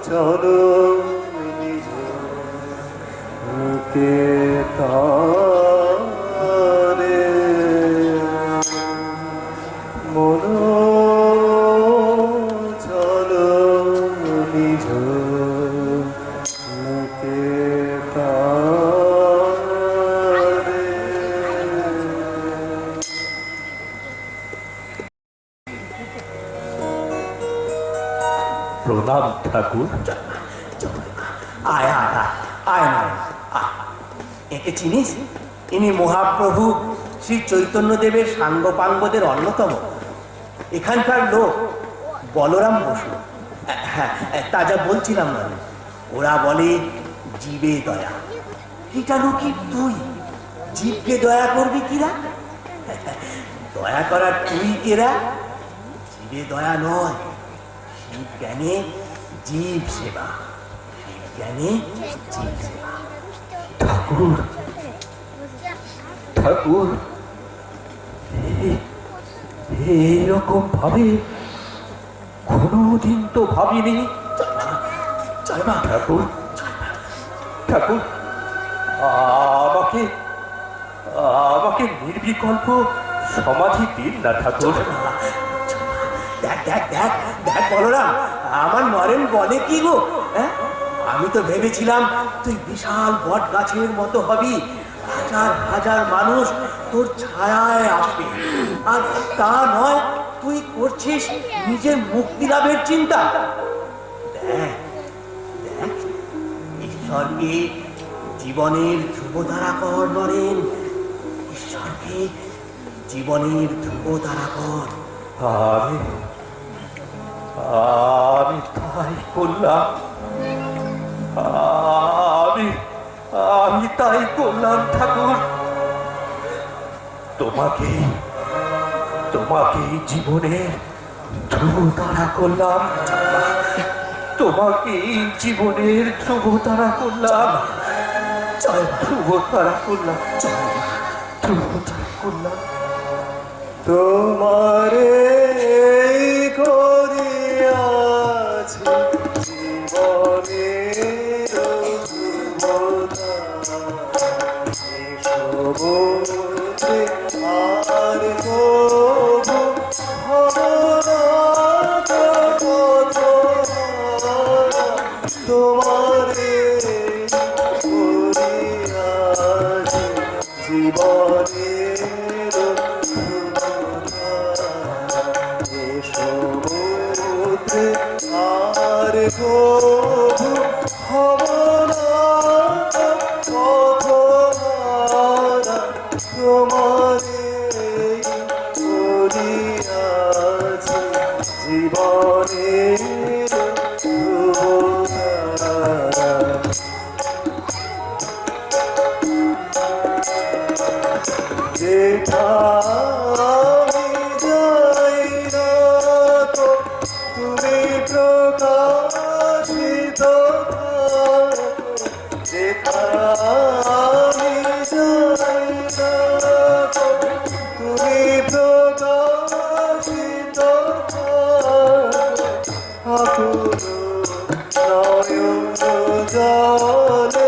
G: চলো নিজ মুখে তারে মন চলো নিজ মুখে তারে
E: প্রণাম ঠাকুর।
H: আয় আয় আয় আয় না আয়। একে চিনিস? ইনি মহাপ্রভু শ্রী চৈতন্যদেবের সাঙ্গপাঙ্গদের অন্যতম। এখানকার লোক বলরাম বসু। হ্যাঁ, তা যা বলছিলাম মানে ওরা বলে জীবে দয়া। কিটা লোকি তুই জীবকে দয়া করবি কিরা? দয়া করার তুই কেরা? জীবে দয়া নয়, শিব জ্ঞানে জীব সেবা, শিব জ্ঞানে জীব সেবা।
E: ঠাকুর ঠাকুর এইরকম ভাবে কোনোদিন তো ভাবিনি।
H: চল মা।
E: ঠাকুর ঠাকুর আমাকে আমাকে নির্বিকল্প সমাধি দিন না ঠাকুর।
H: দেখ দেখ দেখ দেখ বলরাম, আমার নরেন বলে কি গো? হ্যাঁ, আমি তো ভেবেছিলাম তুই বিশাল বট গাছের মতো হবি, হাজার হাজার মানুষ তোর ছায়ায় আসবে। আর তা নয়, তুই করছিস নিজের মুক্তি লাভের চিন্তা। দেখ দেখ, ঈশ্বরকে জীবনের ধ্রুবতারা কর নরেন, ঈশ্বরকে জীবনের ধ্রুবতারা কর।
E: আমি আমি তাই করলাম, আমি তাই করলাম ঠাকুর। তোমাকে জীবনের ধ্রুবতারা করলাম, তোমাকে জীবনের ধ্রুবতারা করলাম, ধ্রুবতারা করলাম, ধ্রুবতারা করলাম।
G: তোমারে করিয়াছি জীবনের সমুদ্রে আর কবু তোমারে করিয়াছি জীবনের সমুদ্রে আর কবু হব না পথহারা তোমারে করিয়াছি জীবনের ধ্রুবতারা। যেখানে যাই না তো তুমি প্রকাশিত থাকো, যেখানে যাই না তো তুমি প্রকাশিত থাকো, আকুল নয়ন জলে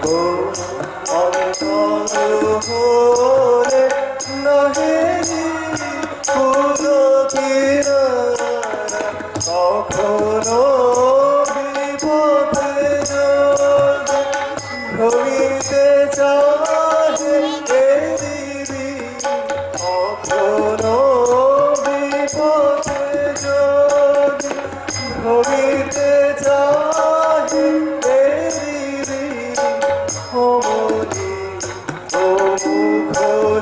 G: গো অন্তর হলে নহে ফুলো কিনারা কখনো বিপদে যদি ভ্রমিতে চাহে এরিবি কখনো বিপদে যদি ভ্রমিতে চাহে এরিবি অমনি ও মুখ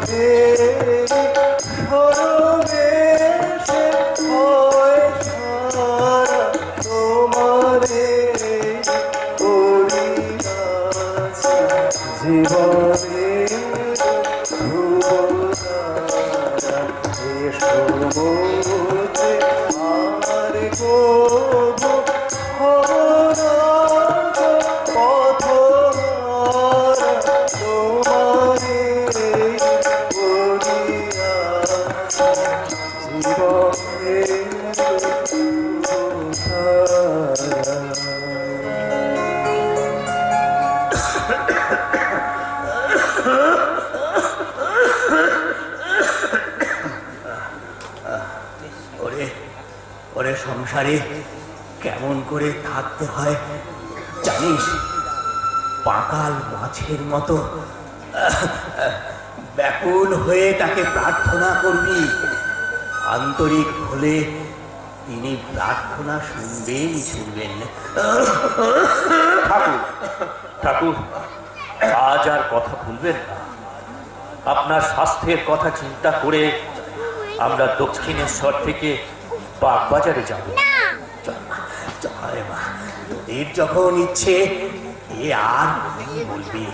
G: হেরি সরবেশে হয় সারা তোমারে করিয়াছি জীবনে ধ্রুবতারা এসো মোতে আর কবু হরনাথ পথহারা তোমারে করিয়াছি জীবনে
H: ওরে ওরে সংসারে কেমন করে থাকতে হয় জানিস? পাকাল মাছের মতো ব্যাকুল হয়ে তাকে প্রার্থনা করবি। আন্তরিক হলে তিনি প্রার্থনা শুনবেন।
E: ঠাকুর ঠাকুর আজ আর কথা ভুলবেন না। আপনার স্বাস্থ্যের কথা চিন্তা করে আমরা দক্ষিণেশ্বর থেকে বাগবাজারে যাব।
H: জয় মা, তোদের যখন ইচ্ছে এ আর বলবি।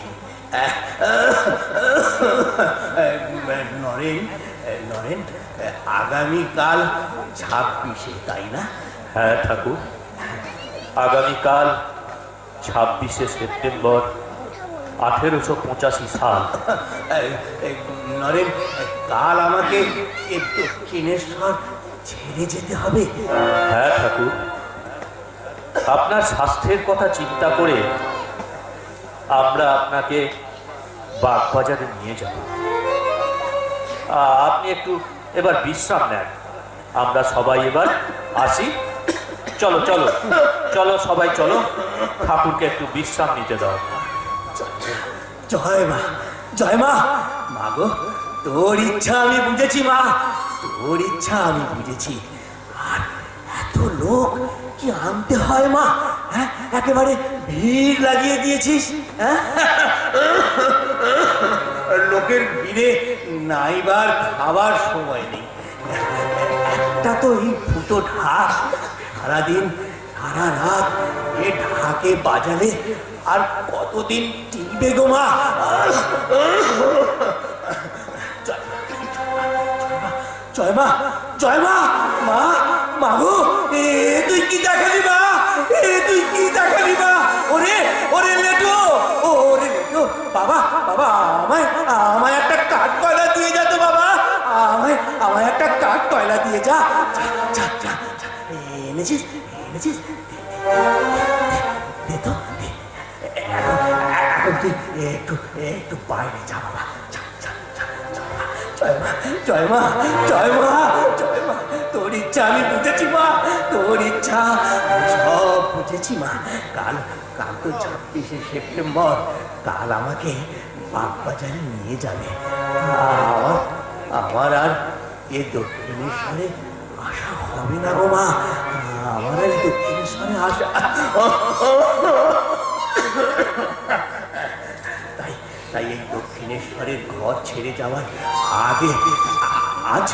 H: নরেন নরেন আগামীকাল 26-এ, তাই না?
E: হ্যাঁ ঠাকুর, আগামীকাল 26শে সেপ্টেম্বর 1885 সাল।
H: নরেন, কাল আমাকে এ দক্ষিণেশ্বর ছেড়ে যেতে হবে।
E: হ্যাঁ ঠাকুর, আপনার স্বাস্থ্যের কথা চিন্তা করে আমরা আপনাকে বাগবাজারে নিয়ে যাব। আপনি একটু এবার বিশ্রাম নেন। আমরা সবাই এবার আসি। চলো চলো চলো সবাই চলো, ঠাকুরকে একটু বিশ্রাম নিতে দাও।
H: জয় মা, জয় মা। মা গো, তোর ইচ্ছা আমি বুঝেছি মা, তোর ইচ্ছা আমি বুঝেছি। আর এত লোক কি আনতে হয় মা? হ্যাঁ, একেবারে ভিড় লাগিয়ে দিয়েছিস। হ্যাঁ, লোকের ভিড়ে নাইবার খাবার সময় নেই। একটা তো এই ফুটো ঢাক, সারাদিন সারা রাত এ ঢাকে বাজালে আর কতদিন টিকবে গো মা? জয় মা, জয় মা। মা, মা গো, এ তুই কি দেখালি মা? এ তুই কি দেখালি মা? ওরে ওরে লেটো, ওরে লেটো। বাবা বাবা, আমায় আমায় একটা কাঠ কয়লা দিয়ে যা তো বাবা। আমায় একটা কাঠ কয়লা দিয়ে যা। যা যা যা। এনেছিস এনেছিস? দে তো, দে। এখন তুই একটু একটু বাইরে যা বাবা। জয় মা, জয় মা, জয় মা, জয় মা। তোর ইচ্ছা আমি বুঝেছি মা, তোর ইচ্ছা আমি সব বুঝেছি মা। কাল কাল তো 26শে সেপ্টেম্বর, কাল আমাকে বাগবাজারে নিয়ে যাবে। আমার আর এ দক্ষিণেশ্বরে আসা হবে না গো মা। আমার আর দক্ষিণেশ্বরে আসা তাই এই দক্ষিণেশ্বরের ঘর ছেড়ে যাওয়ার আগে আজ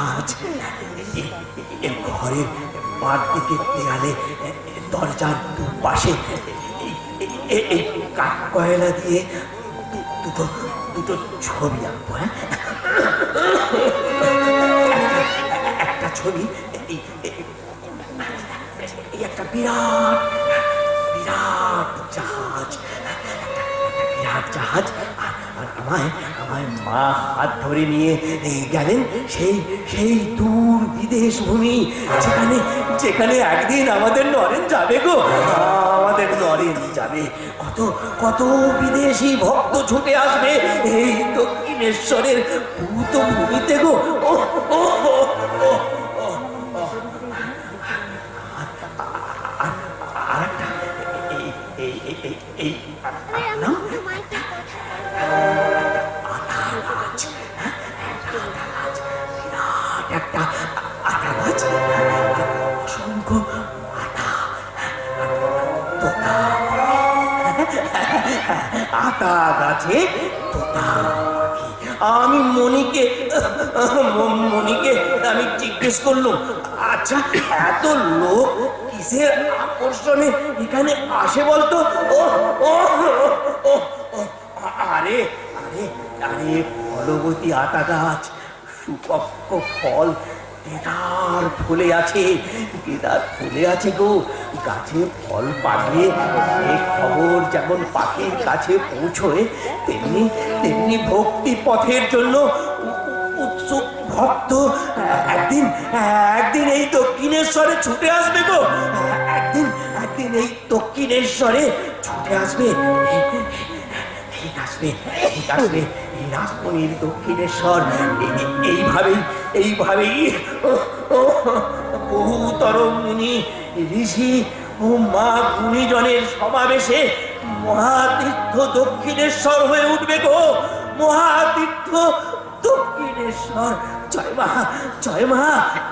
H: আজ এই ঘরের বাঁ দিকের দেয়ালে দরজার দুপাশে এই কাঠ কয়লা দিয়ে দুটো দুটো ছবি আঁকবো। হ্যাঁ, একটা ছবি এই একটা বিরাট বিরাট জাহাজ, বিরাট জাহাজ। আর আমায় আমায় মা হাত ধরে নিয়ে গেলেন সেই সেই দূর বিদেশ ভূমি, যেখানে যেখানে একদিন আমাদের নরেন যাবে গো, আমাদের নরেন যাবে। কত কত বিদেশি ভক্ত ছুটে আসবে এই দক্ষিণেশ্বরের ভূত ভূমিতে গো। ও ও ও ও আর একটা এই নাম আতা গাছ, বিরাট একটা আতা গাছ, অসংখ্য আতা, তোতা, আতা গাছে তোতা পাখি। আমি মনিকে আমি জিজ্ঞেস করলাম, আচ্ছা এত লোক কিসের আকর্ষণে এখানে আসে বলতো? ও ও ও আরে আরে আরে ফলবতী আতা গাছ, সুপক্ক ফল, দেদার ফুলে আছে, দেদার ফুলে আছে গো। গাছে ফল পাকলে সে খবর যেমন পাখির কাছে পৌঁছয়, তেমনি তেমনি ভক্তি পথের জন্য উৎসুক ভক্ত একদিন একদিন এই দক্ষিণেশ্বরে ছুটে আসবে গো। একদিন একদিন এই দক্ষিণেশ্বরে ছুটে আসবে, ঠিক আসবে, ঠিক আসবে। এই রাসমণির দক্ষিণেশ্বর এইভাবেই বহুতর মুনি ঋষি ও মা গুণীজনের সমাবেশে মহাতীর্থ দক্ষিণেশ্বর হয়ে উঠবে গো। মহাতীর্থ দক্ষিণেশ্বর। জয় মা, জয় মা,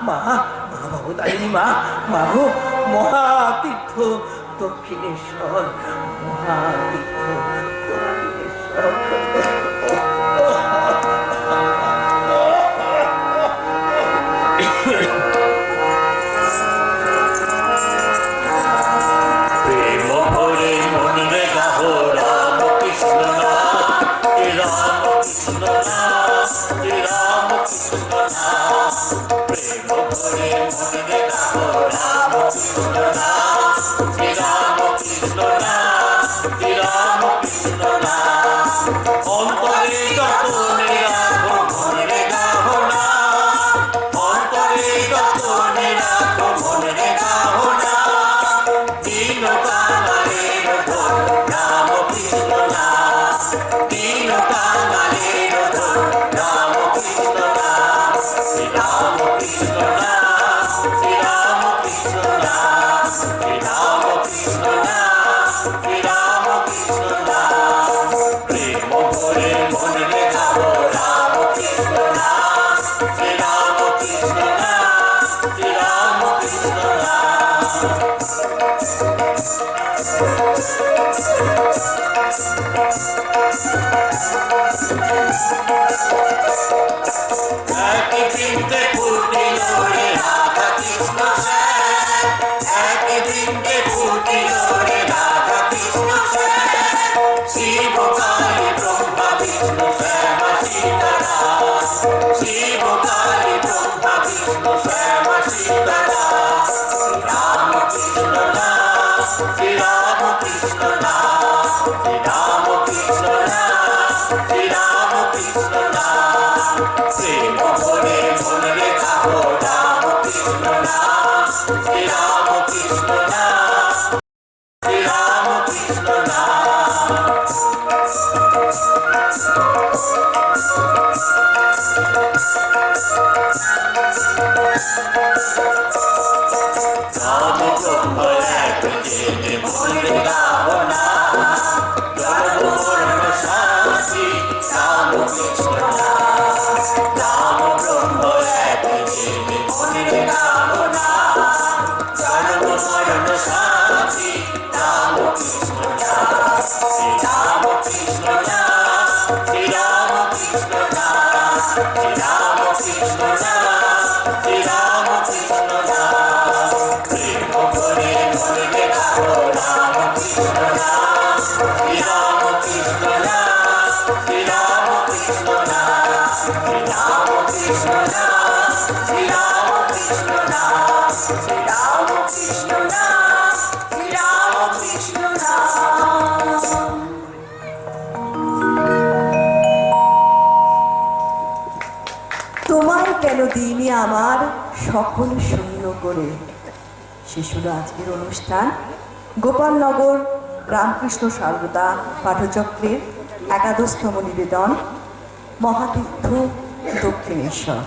H: মা মা ভবতারিণী, মা মা গো, মহাতীর্থ দক্ষিণেশ্বর, মহাতীর্থ দক্ষিণেশ্বর।
B: প্রেম ভরে মনে গাহো রাম কৃষ্ণ নাম, রাম কৃষ্ণ নাম, রাম কৃষ্ণ নাম। প্রেম ভরে মনে গাহো রাম কৃষ্ণ নাম, রাম কৃষ্ণ নাম, রাম কৃষ্ণ নাম। অন্তরে যতনে রাখো মনে গাহো নাম, অন্তরে যতনে রাখো মনে গাহো নাম। দীন কাঙালের ধন রাম কৃষ্ণ নাম, দীন কাঙালের ধন রাম কৃষ্ণ নাম। শ্রী রাম কৃষ্ণ নাম, শ্রী রাম কৃষ্ণ নাম, শ্রী রাম কৃষ্ণ নাম, শ্রী রাম কৃষ্ণ নাম। প্রেম ভরে মনে গাহো রাম কৃষ্ণ নাম, শ্রী রাম কৃষ্ণ নাম, শ্রী রাম কৃষ্ণ নাম। একই বৃন্দে ফুটিল রে রাধা কৃষ্ণ শ্যাম, একই বৃন্দে ফুটিল রে রাধা কৃষ্ণ শ্যাম। শিব কালী ব্রহ্মা বিষ্ণু শ্যাম সীতারাম, শিব কালী ব্রহ্মা বিষ্ণু শ্যাম সীতারাম। রাম কৃষ্ণ নাম, শ্রী রাম কৃষ্ণ নাম, শ্রী রাম কৃষ্ণ নাম, শ্রী রাম কৃষ্ণ নাম। প্রেম ভরে মনে গাহো রাম কৃষ্ণ নাম, শ্রী রাম কৃষ্ণ নাম, শ্রী রাম কৃষ্ণ নাম। রাম ব্রহ্ম এক জেনে মনে গাহো নাম, জন্ম মরণ শান্তি রাম কৃষ্ণ নাম। রাম ব্রহ্ম এক জেনে মনে গাহো নাম, জন্ম মরণ শান্তি রাম কৃষ্ণ নাম। শ্রী রাম কৃষ্ণ নাম, শ্রী রাম কৃষ্ণ নাম, শ্রী রাম কৃষ্ণ নাম, শ্রী রাম কৃষ্ণ নাম। প্রেম ভরে মনে গাহো রাম কৃষ্ণ নাম, শ্রী রাম কৃষ্ণ নাম, শ্রী রাম কৃষ্ণ নাম, শ্রী রাম কৃষ্ণ নাম, শ্রী রাম কৃষ্ণ নাম, শ্রী রাম কৃষ্ণ নাম, শ্রী রাম কৃষ্ণ নাম।
C: দিনই আমার সকল শূন্য করে। শেষ হলো আজকের অনুষ্ঠান। গোপালনগর রামকৃষ্ণ সারদা পাঠচক্রের 11তম নিবেদন, মহাতীর্থ দক্ষিণেশ্বর।